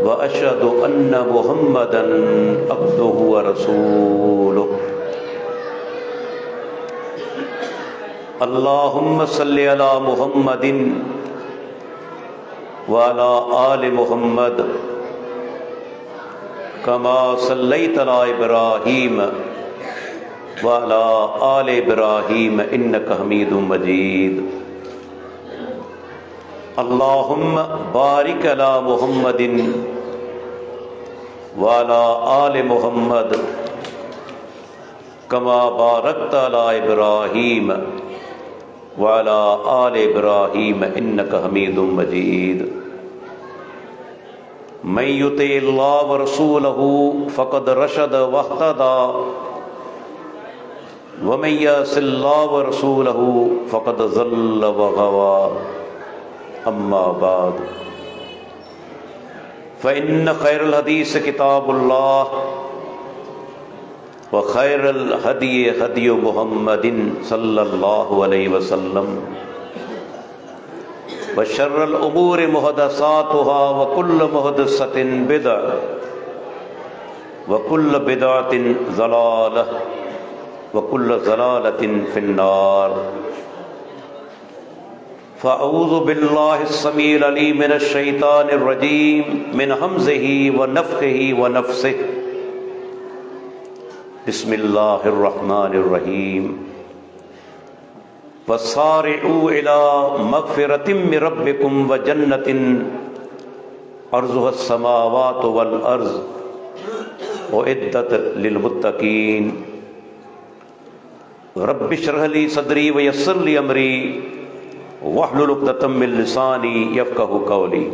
व अशहदु अन्न मुहम्मदन अब्दुहु व रसूलुहु। अल्लाहुम्मा सल्लि अला मुहम्मदिन व अला आलि मुहम्मद कमा सल्लैता अला इब्राहीम व अला आलि इब्राहीम इन्नका हमीदुम मजीद। अल्लाहुम्मा बारिक अला मुहम्मदिन व अला आलि मुहम्मद कमा बारकता अला इब्राहीम व अला आलि इब्राहीम इन्नका हमीदुम मजीद। मन युतिइल्लाह व रसूलहु फ़क़द रशद वहतदा व मन यअसिल्लाह व रसूलहु फ़क़द ज़ल्ल व गवा। अम्मा बाद फ़इन्न खैरल हदीस किताबुल्लाह व खैरल हदी हदी मुहम्मदिन सल्लल्लाहु अलैहि वसल्लम व शर्रल उमूरि मुहदसातुहा व कुल्ल मुहदसतिन बिदअ व कुल्ल बिदअतिन ज़लालह व कुल्ल ज़लालतिन फिन्नार। फ़अऊज़ु बिल्लाहिस समीइल अलीम मिनश शैतानिर रजीम मिन हमज़िही व नफ़्ख़िही व नफ़्सिही। बिस्मिल्लाहिर रहमानिर रहीम। वसारिऊ इला मग़फ़िरतिम मिन रब्बिकुम व जन्नतिन अर्ज़ुहस समावातु वल अर्ज़ उइद्दत लिल मुत्तक़ीन। रब्बि इश्रह ली सदरी व यस्सिर ली अमरी वहलुल उक़दतम मिन लिसानी यफ़क़हू क़ौली।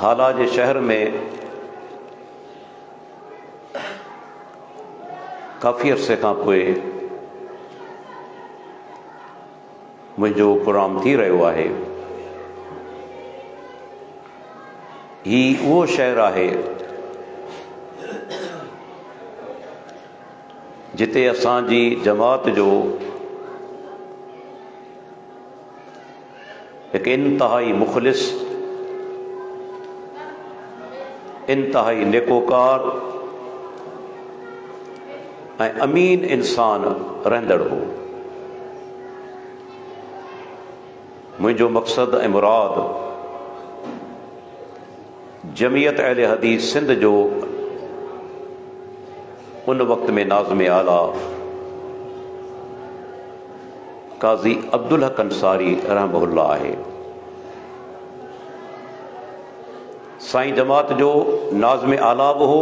हालाज शहर में काफ़ी अरसे खां पोइ मुंहिंजो प्रोग्राम थी रहियो आहे। ही उहो शहर आहे जिते असांजी जमात जो हिकु इंतहाई मुख़लिस, इंतहाई नेकोकार ऐं अमीन इंसान रहंदड़ हो। मुंहिंजो मक़सद ऐं मुराद जमियत अहले हदीस सिंध जो उन वक़्त में नाज़िम आला काज़ी अब्दुल हक अंसारी रहमहुल्लाह आहे। साईं जमात जो नाज़िम आला बि हो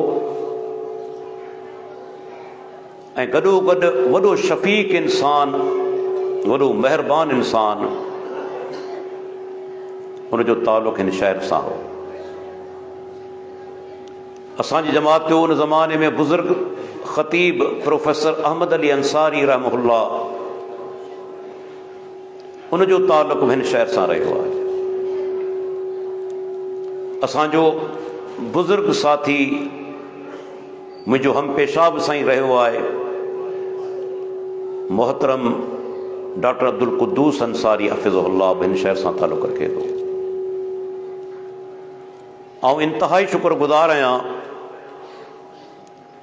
ऐं गॾोगॾु वॾो शफ़ीक़ इंसान, वॾो महिरबान इंसान, उनजो ताल्लुक़ हिन शहर सां हो। असांजी जमात जो उन ज़माने में बुज़ुर्ग ख़तीब प्रोफेसर अहमद अली अंसारी रहमहुल्लाह, उनजो ताल्लुक़ हिन शहर सां रहियो आहे। असांजो बुज़ुर्ग साथी मुंहिंजो हम पेशाब साईं रहियो आहे मोहतरम डॉक्टर अब्दुल क़ुद्दूस अंसारी हफ़िज़हुल्लाह, हिन शहर सां ताल्लुक़ रखे थो। ऐं इंतहाई शुक्रगुज़ार आहियां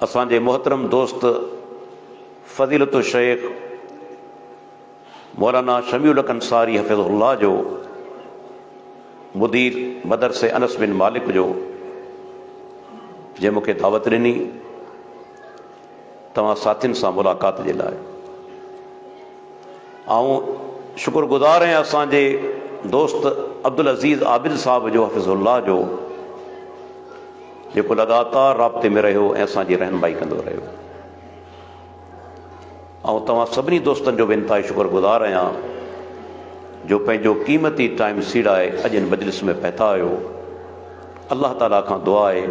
असांजे मोहतरम दोस्त फ़ज़ीलतु शेख मौलाना शमीउल हक अंसारी हफ़िज़हुल्लाह जो, मुदीर मदरसे अनस बिन मालिक जो, जंहिं मूंखे दावत ॾिनी तव्हां साथियुनि सां मुलाक़ात जे लाइ। ऐं शुक्रगुज़ार आहियां असांजे दोस्त अब्दुल अज़ीज़ आबिद साहब जो हफ़िज़हुल्लाह जो, जेको लगातार राब्ते में रहियो ऐं असांजी रहनुमाई कंदो रहियो। ऐं तव्हां सभिनी दोस्तनि जो बि इंतहाई शुक्रगुज़ार आहियां जो पंहिंजो क़ीमती टाइम सीड़ाए अॼु इन मजलिस में पहुता आहियो। अल्लाह ताला खां दुआ आहे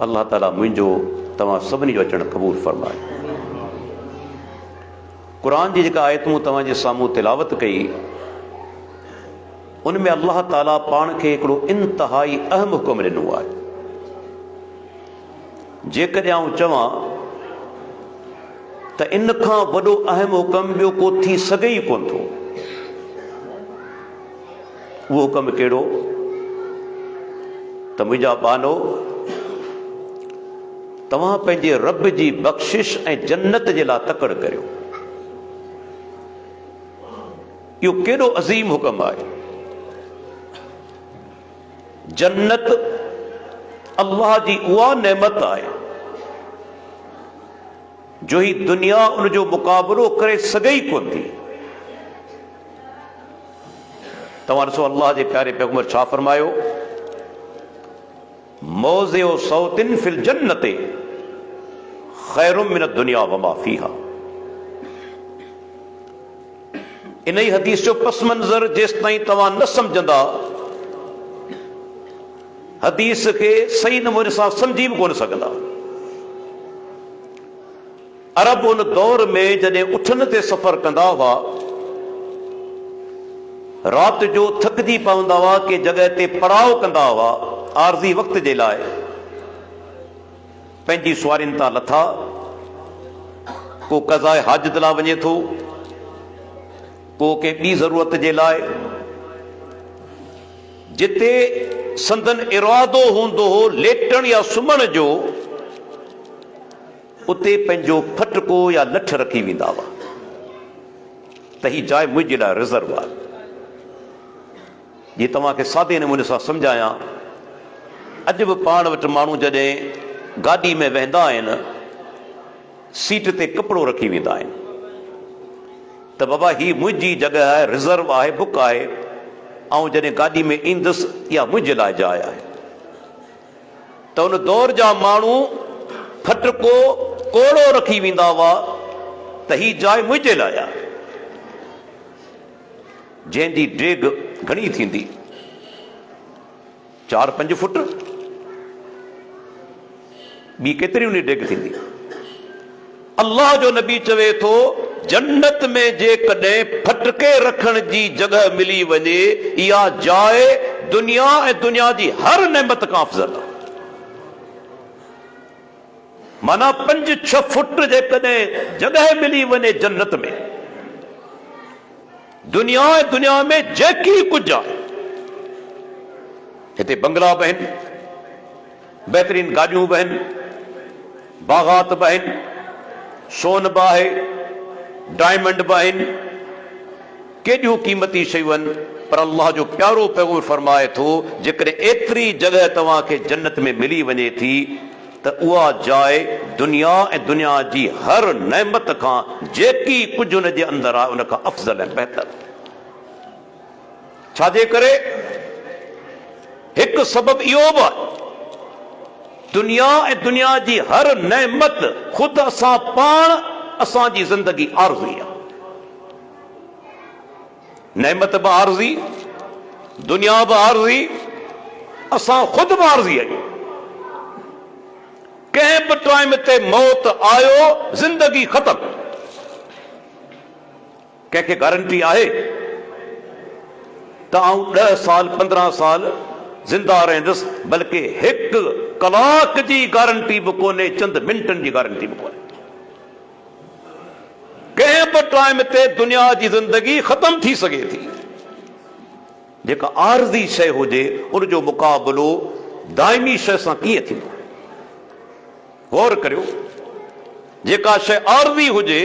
अल्लाह ताला मुंहिंजो तव्हां सभिनी जो अचणु क़बूल फ़रमाए। क़ुरान जी जेका आयतूं तव्हांजे साम्हूं तिलावत कई, उन में अल्लाह ताला पाण खे हिकिड़ो इंतहाई अहम हुकुम ॾिनो आहे। जेकॾहिं आउं चवां त इन खां वॾो अहम हुकुम ॿियो को थी सघे ई कोन थो, वो हुक्म कहिड़ो त मुंहिंजा बानो तव्हां पंहिंजे रब जी बख़्शिश ऐं जन्नत जे लाइ तकड़ करियो। इहो केॾो अज़ीम हुक्म आहे। जन्नत अल्लाह जी उहा नेमत आहे जो ही दुनिया उनजो मुक़ाबिलो करे सघे ई कोन थी। तव्हां ॾिसो अल्लाह जे प्यारे पैगंबर छा फरमायो, मौज़िउ सौतिन फिल जन्नते खैरुम मिन दुनिया वमा फीहा। इन ई हदीस जो पस मंज़र जेसि ताईं तव्हां न सम्झंदा, हदीस खे सही नमूने सां सम्झी बि कोन सघंदा। अरब उन दौर में जॾहिं उठनि ते सफ़र कंदा हुआ, राति जो थकिजी पवंदा हुआ कि जॻह ते पड़ाव कंदा हुआ आरज़ी वक़्त जे लाइ, पंहिंजी सुवारियुनि तां लथा, को क़ज़ाए हाजत लाइ वञे थो, को के ॿी ज़रूरत जे लाइ। जिते संदन इरादो हूंदो हो लेटण या सुम्हण जो, उते पंहिंजो फटको या लठ रखी वेंदा हुआ त ही जाइ मुंहिंजे लाइ रिज़र्व आहे। जीअं तव्हांखे सादे नमूने सां सम्झायां, अॼु बि पाण वटि माण्हू जॾहिं गाॾी में वेंदा आहिनि, सीट ते कपिड़ो रखी वेंदा आहिनि त बाबा ही मुंहिंजी जॻह आहे, रिज़र्व आहे, बुक आहे, ऐं जॾहिं गाॾी में ईंदुसि इहा मुंहिंजे लाइ जाइ आहे। त उन दौर जा माण्हू फटको कोड़ो रखी वेंदा हुआ त ही जाइ मुंहिंजे लाइ आहे। जंहिंजी डेग घणी थींदी, 4-5 फुट, ॿी केतिरी उन डेग थींदी। अल्लाह जो नबी चवे थो, जन्नत में जेकॾहिं फटके रखण जी जॻह मिली वञे, इहा जाइ दुनिया ऐं दुनिया जी हर नेमत खां अफ़ज़ल आहे। माना 5-6 फुट जेकॾहिं जॻह मिली वञे जन्नत में, दुनिया ऐं दुनिया में जेकी कुझु आहे, हिते बंगला बि आहिनि, बहितरीन गाॾियूं बि आहिनि, बाग़ात बि आहिनि, सोन बि आहे, डायमंड बि आहिनि, केॾियूं क़ीमती शयूं आहिनि। पर अल्लाह जो प्यारो पैगंबर फरमाए थो, जेकॾहिं एतिरी जॻह तव्हांखे जन्नत में मिली वञे थी त उहा जाइ दुनिया ऐं दुनिया जी हर नेमत खां जेकी कुझु हुन जे अंदरि आहे उन खां अफ़ज़ल ऐं बहितर। छाजे करे? हिकु सबबु इहो बि आहे, दुनिया ऐं दुनिया जी हर नेमत ख़ुदि असां पाण, असांजी ज़िंदगी आरज़ी आहे। नेमत बि आरज़ी, दुनिया बि आरज़ी, असां ख़ुदि बि आरज़ी आहियूं। कंहिं बि टाइम ते मौत आयो, ज़िंदगी ख़तम। कंहिंखे गारंटी आहे त आउं 10 साल 15 साल ज़िंदा रहंदुसि? बल्कि 1 कलाक जी गारंटी बि कोन्हे, चंद मिंटनि जी गारंटी बि कोन्हे। कंहिं बि टाइम ते दुनिया जी ज़िंदगी ख़तम थी सघे थी। जेका आरज़ी शइ हुजे उनजो मुक़ाबिलो दाइमी शइ सां कीअं थींदो? गौर करियो, जेका शइ आरज़ी हुजे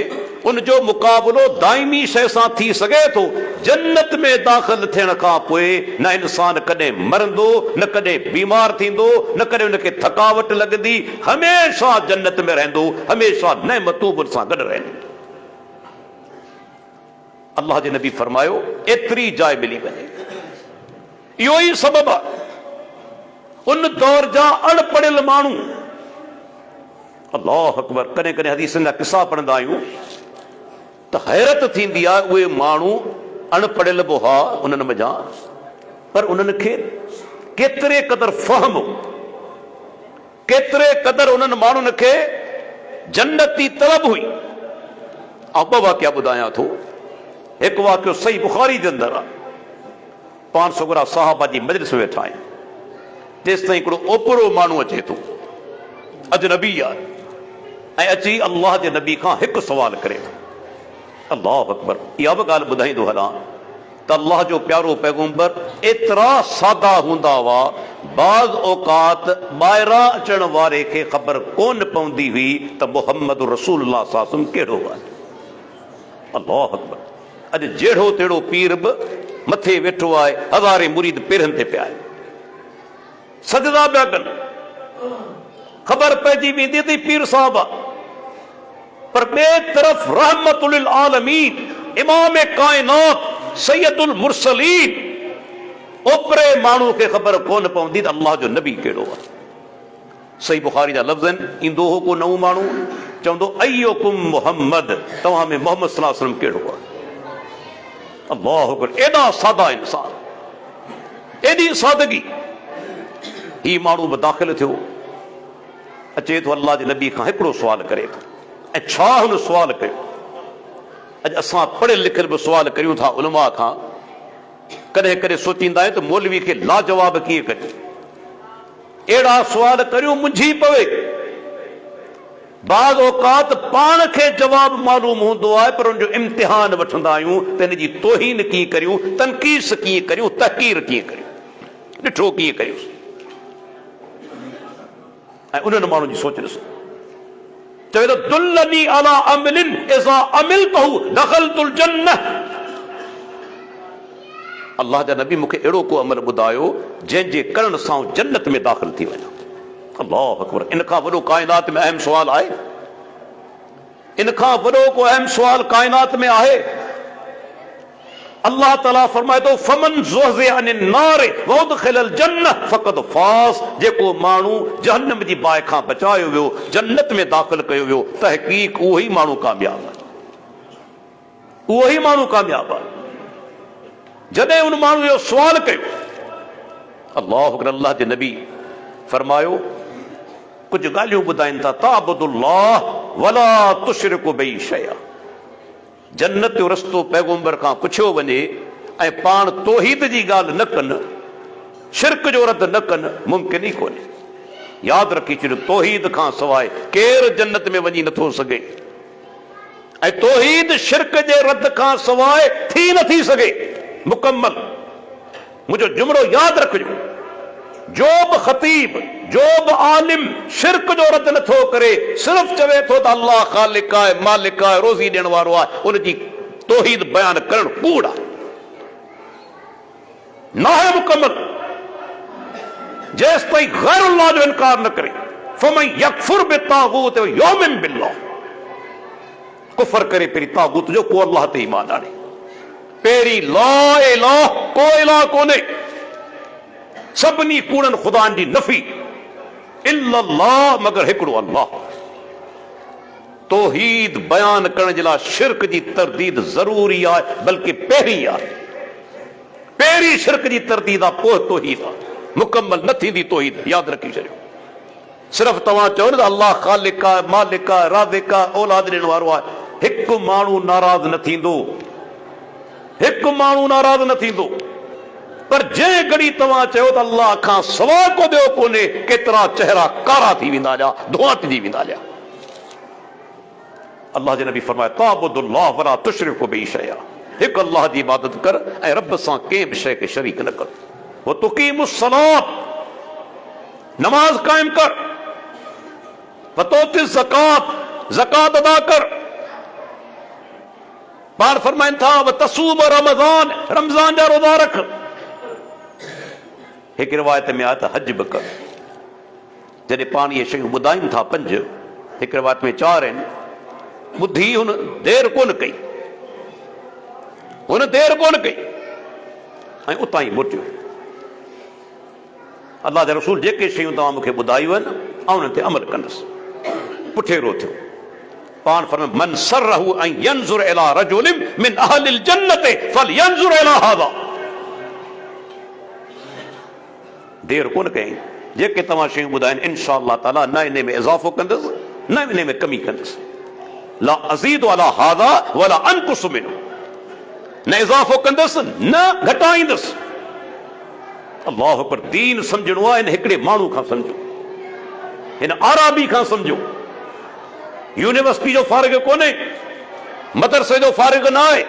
उनजो मुक़ाबिलो दाइमी शइ सां थी सघे थो। जन्नत में दाख़िल थियण खां पोइ न इंसान कॾहिं मरंदो, न कॾहिं बीमार थींदो, न कॾहिं उनखे थकावट लॻंदी, हमेशा जन्नत में रहंदो, हमेशा नेमतूं बि सां गॾु रहंदी। अल्लाह जे नबी फरमायो, एतिरी जाइ मिली वञे। इहो ई सबबु आहे उन दौर जा अणपढ़ियल माण्हू, अल्लाह अकबर, कॾहिं कॾहिं हदीसनि जा किसा पढ़ंदा आहियूं त हैरत थींदी आहे। उहे माण्हू अणपढ़ियल बि हुआ उन्हनि मज़ा, पर उन्हनि खे केतिरे क़दुरु फ़हम, केतिरे क़दुरु उन्हनि माण्हुनि खे जन्नती तलब हुई। ऐं 2 वाक़िया ॿुधायां थो। हिकु वाक़ियो सही बुखारी जे अंदरि आहे। 500 गुरा साहबा जी मजलिस में वेठा आहिनि, तेसि ताईं हिकिड़ो ओपरो माण्हू अचे थो, अजनबी आहे, ऐं अची अल्लाह जे नबी खां हिकु सवाल करे थो। अल्लाह अकबर। इहा बि ॻाल्हि ॿुधाईंदो हलां त त अल्लाह जो प्यारो पैगंबर एतिरा सादा हूंदा हुआ, बाज़ औकात ॿाहिरां अचण वारे खे ख़बर कोन पवंदी हुई त मुहम्मद रसूलुल्लाह सल्लल्लाहु अलैहि वसल्लम कहिड़ो आहे। अल्लाह अकबर। अॼु जहिड़ो तहिड़ो पीर बि मथे वेठो आहे, हज़ारे मुरीद पेरनि ते पिया आहिनि, सजदा पिया कनि, ख़बर पइजी वेंदी त पीर साहब आहे। पर ॿिए तरफ़ रहमतुल लिल आलमीन, इमाम काइनात, सैयदुल मुरसलीन, ओपरे माण्हू खे ख़बर कोन पवंदी त अल्लाह जो नबी कहिड़ो आहे। सही बुखारी जा लफ़्ज़ आहिनि, ईंदो हो को नओं माण्हू चवंदो अय्युकुम मुहम्मद, तव्हां में मोहम्मद सल्लल्लाहु अलैहि वसल्लम कहिड़ो आहे। अल्लाह अकबर। एॾा सादा इंसान, एॾी सादगी। ही माण्हू बि दाख़िल थियो, अचे थो अल्लाह जे नबी खां हिकिड़ो सुवाल करे थो, ऐं छा हुन सुवाल कयो। अॼु असां पढ़ियल लिखियल बि सुवाल करियूं था उलमा खां, कॾहिं कॾहिं सोचींदा आहियूं त मौलवी खे लाजवाब कीअं कयूं। अहिड़ा सुवाल करियूं मुंझी पवे। बाज़ औकात पाण खे जवाब मालूम हूंदो आहे, पर उनजो इम्तिहान वठंदा आहियूं त हिन जी तौहीन कीअं करियूं, तनक़ीस कीअं करियूं, तहक़ीर कीअं करियूं, ॾिठो कीअं करियूं। ऐं उन्हनि माण्हुनि जी सोच ॾिसो, चवे थो दुल्लनी अला अमलिन इज़ा अमिलतहु दख़लतुल जन्नह। अल्लाह जा नबी मूंखे अहिड़ो को अमल ॿुधायो जंहिंजे करण सां जन्नत में दाख़िल थी वञा। अल्लाह अकबर। इन खां वॾो काइनात में अहम सुवाल आहे? इन खां वॾो को अहम सुवाल काइनात में आहे? अल्लाह ताला फरमाए थो फमन ज़ुहज़िह अनिन नार व उदख़िलल जन्नह फ़क़द फ़ाज़। जेको माण्हू जहन्नम जी बाहि खां बचायो वियो, जन्नत में दाख़िल कयो वियो, तहक़ीक़ उहो ई माण्हू कामयाब आहे, उहो ई माण्हू कामयाब आहे। जॾहिं उन माण्हू जो सुवाल कयो, अल्लाह अकबर, अल्लाह जे नबी फरमायो कुझु ॻाल्हियूं ॿुधाइनि था, ताबुदुल्लाह वला तुशरिकु बिही शैआ। जन्नत जो रस्तो पैगंबर खां पुछियो वञे ऐं पाण तौहीद जी ॻाल्हि न कनि, शिरक जो रद्द न कनि, मुमकिन ई कोन्हे। यादि रखी छॾियो, तौहीद खां सवाइ केरु जन्नत में वञी नथो सघे, ऐं तौहीद शिरक जे रद्द खां सवाइ थी नथी सघे मुकम्मल। मुंहिंजो जुमिलो यादि रखिजो, जो बि ख़तीब, जो बि आलिम शिरक जो रद्द नथो करे, सिर्फ़ चवे थो त अल्लाह ख़ालिक आहे, मालिक आहे, रोज़ी ॾियण वारो आहे, उनजी तौहीद बयान करणु कूड़ आहे, न आहे मुकम्मल। जेसि ताईं ग़ैरुल्लाह जो इनकार न करे, फमन यकफुर बित्तागूत व युमिन बिल्लाह, कुफर करे पहिरीं तागूत जो, को अल्लाह ते ईमान आणे। पहिरीं ला इलाह, को इलाह कोन्हे, सभिनी कूड़नि ख़ुदानि जी नफ़ी, इल्लल्लाह, मगर हिकिड़ो अल्लाह। तौहीद बयान करण जे लाइ शिरक जी तरदीद ज़रूरी आहे, बल्कि पहिरीं आहे। पहिरीं शिरक जी तरदीद आहे, पोइ तौहीद आहे। मुकम्मल न थींदी तौहीद, यादि रखी छॾियो। सिर्फ़ तव्हां चओ न त अल्लाह ख़ालिक आहे, मालिक आहे, राज़िक आहे, औलाद ॾियण वारो आहे, हिकु माण्हू नाराज़ न थींदो, हिकु माण्हू नाराज़ न थींदो। पर जंहिं घड़ी तव्हां चयो त अल्लाह खां सवाइ को ॿियो कोन्हे, केतिरा चेहरा कारा थी वेंदा जा, धुआं थी वेंदा जा। अल्लाह जे नबी फरमाए ताबुदुल्लाह वला तुशरिकु बिही शैआ। हिकु अल्लाह जी इबादत कर ऐं रब सां कंहिं बि शइ खे शरीक न कर। व तुक़ीमुस सलात, नमाज काइम कर। व तुतिस ज़कात, ज़कात अदा कर। पाण फरमाइनि था व तसूम रमज़ान, रमज़ान जा रोज़ा रख। हिकु रिवायत में आहे त हज बि कर। जॾहिं पाण इहे शयूं ॿुधाइनि था पंज, हिकु रिवायत में चारि आहिनि, ॿुधी हुन देरि कोन कई, हुन देरि कोन कई ऐं उतां ई मोटियो। अल्लाह जा रसूल जेके शयूं तव्हां मूंखे ॿुधायूं आहिनि, ऐं उन्हनि ते अमल कंदुसि, पुठेरो थियो। पाण फरमाए मन सरहु अन यंजुर इला रजुलिन मिन अहलिल जन्नति फलयंजुर इला हाज़ा। देर कोन कई, जेके तव्हां शयूं ॿुधाइनि इंशा अल्लाह ताला न इन में इज़ाफ़ो कंदुसि, न इन में कमी कंदुसि। ला अज़ीदु अला हाज़ा वला अनकुसु मिन्हु, न इज़ाफ़ो कंदुसि न घटाईंदुसि। अल्लाह अकबर। दीन सम्झणो आहे, इन हिकिड़े माण्हू खां सम्झो, हिन आराबी खां सम्झो। यूनिवर्सिटी जो फारिग कोन्हे, मदरसे जो फारिग न आहे,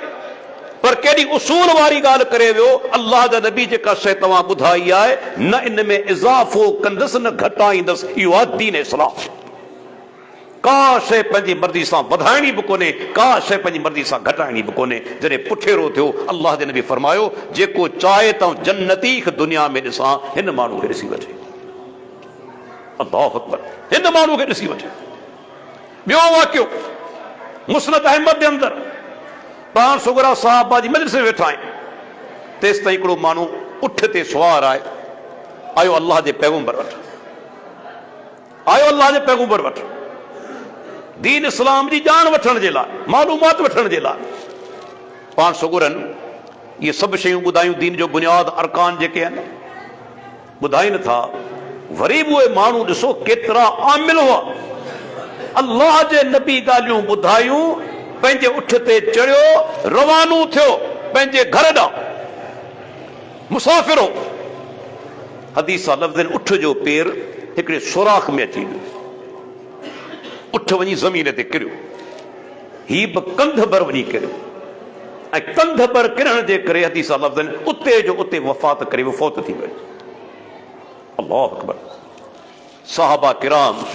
पर केॾी उसूल वारी ॻाल्हि करे वियो। अल्लाह जा नबी जेका शइ तव्हां ॿुधाई आहे न इन में इज़ाफ़ो कंदुसि न घटाईंदुसि, इहो आहे दीन इस्लाम। का शइ पंहिंजी मर्ज़ी सां वधाइणी बि कोन्हे, का शइ पंहिंजी मर्ज़ी सां घटाइणी बि कोन्हे। जॾहिं पुठेरो थियो अल्लाह जे नबी फरमायो जेको चाहे त जन्नती दुनिया में ॾिसां हिन माण्हू खे ॾिसी वठे। अल्लाहु अकबर, हिन माण्हू खे ॾिसी वठे। ॿियो वाक़ियो मुस्नद अहमद जे अंदरि पाण सुगरा साहबा जी मजलिस में वेठा आहिनि, तेसि ताईं हिकिड़ो माण्हू उठ ते सुवार आहे, आयो अल्लाह जे पैगंबर वटि, आयो अल्लाह जे पैगंबर वटि दीन इस्लाम जी ॼाण वठण जे लाइ, मालूमात वठण जे लाइ। पाण सुगरनि इहे सभु शयूं ॿुधायूं, दीन जो बुनियाद अरकान जेके आहिनि ॿुधाइनि था। वरी बि उहे माण्हू ॾिसो केतिरा आमिल हुआ। अल्लाह जे नबी ॻाल्हियूं ॿुधायूं, पंहिंजे उठ ते चढ़ियो, रवानो थियो पंहिंजे घर ॾांहुं, मुसाफ़िर हो। हदीस सां लफ़्ज़ आहिनि, उठ जो पेर हिकिड़े सुराख में अची वियो, उठ वञी ज़मीन ते किरियो, ही बि कंध भर वञी किरियो, ऐं कंध भर किरण जे करे हदीस सां लफ़्ज़ आहिनि उते जो उते वफ़ात करे वफ़ौत थी वियो। अल्लाहु अकबर। साहबा किराम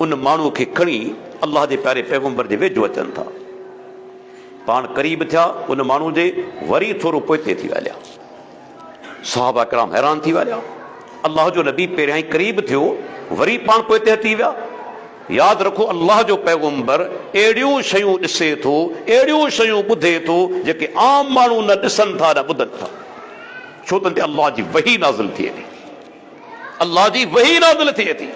उन माण्हू खे खणी अल्लाह जे प्यारे पैगंबर जे वेझो अचनि था। पाण क़रीब थिया उन माण्हू जे, वरी थोरो पोइते थी विया। साहबा किराम हैरान थी विया, अल्लाह जो नबी पहिरियां ई क़रीब थियो, वरी पाण पोइते हटी विया। यादि रखो अल्लाह जो पैगंबर अहिड़ियूं शयूं ॾिसे थो, अहिड़ियूं शयूं ॿुधे थो जेके आम माण्हू न ॾिसनि था न ॿुधनि था। छो त अल्लाह जी वही नाज़िल थिए थी, अल्लाह जी वही नाज़िल थिए थी।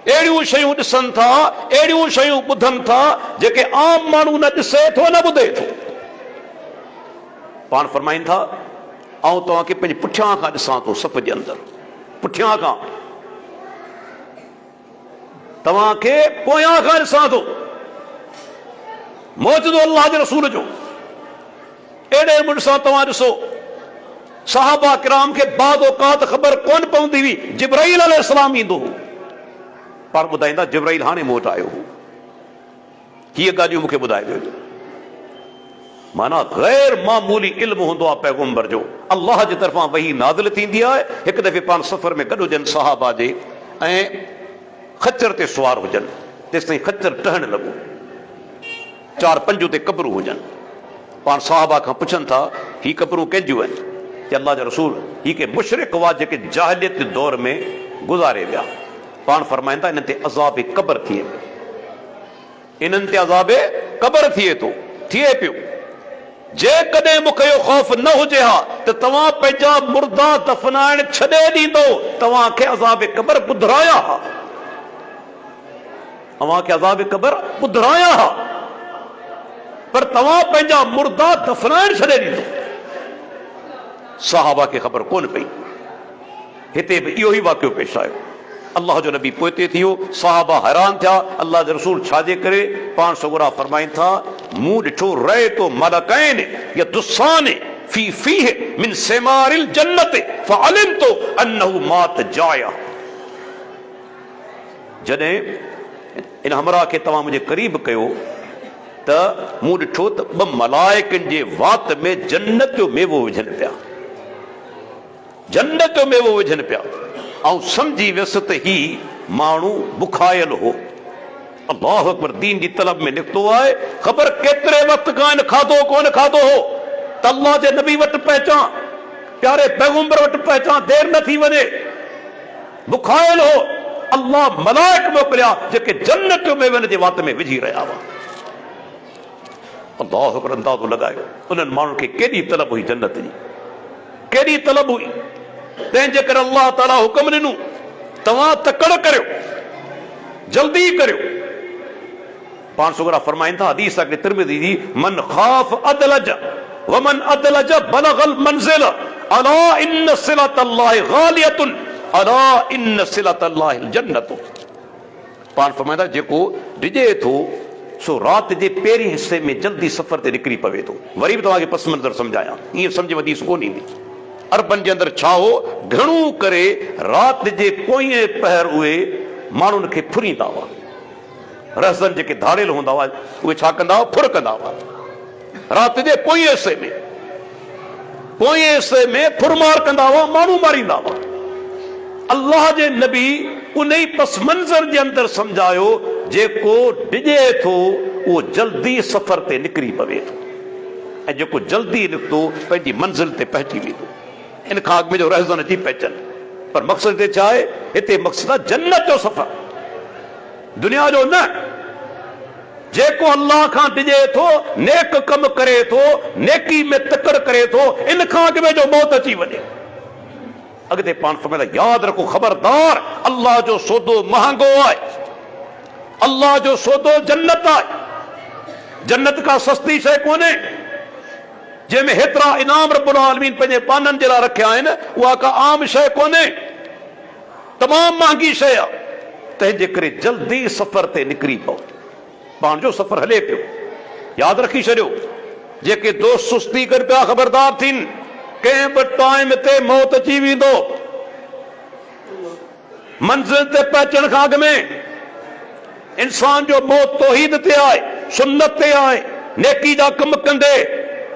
अहिड़ियूं शयूं ॾिसनि था, अहिड़ियूं शयूं ॿुधनि था जेके आम माण्हू न ॾिसे थो न ॿुधे थो। पाण फरमाइनि था आउं तव्हांखे पंहिंजे पुठियां खां ॾिसां थो, सफ़ जे अंदरि पुठियां खां, तव्हांखे पोयां खां ॾिसां थो। मौजूदो अल्लाह जे रसूल जो एॾे मुंड सां तव्हां ॾिसो। साहबा किराम खे बाद औकात ख़बर कोन पवंदी हुई, जिब्राईल अलैहिस्सलाम ईंदो हो। पाण ॿुधाईंदा जिब्राईल हाणे मूं वटि आयो हो, हीअ ॻाल्हियूं मूंखे ॿुधाए वियो। माना गैर मामूली इल्मु हूंदो आहे पैगंबर जो, अल्लाह जी तरफ़ां वही नाज़िल थींदी आहे। हिकु दफ़े पाण सफ़र में गॾु हुजनि साहबा जे, ऐं खच्चर ते सुवार हुजनि, तेसि ताईं खच्चर टहण लॻो, 4-5 ते कबरूं हुजनि। पाण साहबा खां पुछनि था ही कबरूं कंहिंजियूं आहिनि? कि अल्लाह जा रसूल ही के मुशरिक हुआ जेके जाहिलियत दौर में गुज़ारे विया। पाण फरमाईंदा इन्हनि ते अज़ाब क़ब्र थिए पियो, इन्हनि ते अज़ाब क़ब्र थिए पियो। जेकॾहिं मूंखे इहो ख़ौफ़ न हुजे हा त तव्हां पंहिंजा मुर्दा दफ़नाइण छॾे ॾींदो, तव्हांखे अज़ाब क़ब्र ॿुधाया हा, तव्हांखे अज़ाब क़ब्र ॿुधाया हा, पर तव्हां पंहिंजा मुर्दा दफ़नाइण छॾे ॾींदो। साहबा खे ख़बर कोन पई। हिते बि इहो ई वाक़ियो पेश आयो। अल्लाह जो नबी पोइते थियो, साहबा हैरान थिया, अल्लाह जो रसूल छाजे करे? पाण सुगरा फरमाइनि था मूं ॾिठो रहे तो मलकैन यदुस्सान फी फीह मिन सिमारिल जन्नत फअलिमतु अन्नहु मात जाया। जॾहिं इन हमरा खे तव्हां मुंहिंजे क़रीब कयो त मूं ॾिठो त 2 मलाइकनि जे वात में जन्नत जो मेवो विझनि पिया, जन्नत जो मेवो विझनि पिया। ऐं सम्झी वियुसि त ही माण्हू बुखायल हो। अल्लाहु अकबर। दीन जी तलब में निकितो आहे। ख़बर केतिरे वक़्त खां इन खाधो कोन खाधो हो त अल्लाह जे नबी वटि पहुचां, प्यारे पैगंबर वटि पहुचां, देर न थी वञे। बुखायल हो, अल्लाह मलाइक मोकिलिया जेके जन्नत जो मेवो जे वात में विझी रहिया हुआ। अल्लाहु अकबर। अंदाज़ो लॻायो उन्हनि माण्हुनि खे केॾी तलब हुई जन्नत जी, केॾी तलब हुई। तंहिंजे करे अल्लाह ताला हुकुम ॾिनो तव्हां तकड़ करियो, जल्दी करियो। पाण सुगरा फरमाइनि था हदीस आहे तिरमिज़ी जी, मन ख़ाफ अदलज व मन अदलज बलगल मंजिल अला इन सिलतल्लाहि गालियतुन अला इन सिलतल्लाहि जन्नत। पाण फरमाइंदा जेको डिॼे थो सो राति जे पहिरीं हिसे में जल्दी सफ़र ते निकिरी पवे थो। वरी बि तव्हांखे पस मंज़र सम्झायां, ईअं सम्झ में हदीस कोन ईंदी। अरबनि जे अंदरि छा हो, घणो करे राति जे पोएं पहर उहे माण्हुनि खे फुरींदा हुआ। रहज़न जेके धाड़ियल हूंदा हुआ उहे छा कंदा हुआ, फुर कंदा हुआ राति जे पोएं हिसे में। पोएं हिस्से में फुरमार कंदा हुआ, माण्हू मारींदा हुआ। अल्लाह जे नबी उन ही पस मंज़र जे अंदर समझायो जेको डिॼे थो उहो जल्दी सफ़र ते निकिरी पवे थो, ऐं जेको जल्दी निकितो पंहिंजी मंज़िल ते पहुची वेंदो। इन खां अॻु में जो रहज़न अची पहुचनि, पर मक़सद हिते छा आहे? हिते मक़सद आहे जन्नत जो सफ़र, दुनिया जो न। जेको अल्लाह खां डिॼे थो, नेक कम करे थो, नेकी में तकड़ करे थो, इन खां अॻु में जो मौत अची वञे। अॻिते पाण फरमाईंदा, यादि रखो, ख़बरदार, अल्लाह जो सौदो महांगो आहे, अल्लाह जो सौदो जन्नत आहे। जन्नत का सस्ती शइ कोन्हे, जंहिंमें हेतिरा इनाम रब्बुल आलमीन पंहिंजे पाननि जे लाइ रखिया आहिनि, उहा का आम शइ कोन्हे, तमामु महांगी शइ आहे। तंहिंजे करे जल्दी सफ़र ते निकिरी पओ, पाण जो सफ़र हले पियो। यादि रखी छॾियो, जेके दोस्त सुस्ती कनि पिया, ख़बरदार थियनि, कंहिं बि टाइम ते मौत अची वेंदो। मंज़िल ते पहुचण खां अॻु में इंसान जो मौत तौहीद ते आहे, सुन्नत ते आहे, नेकी जा कम कंदे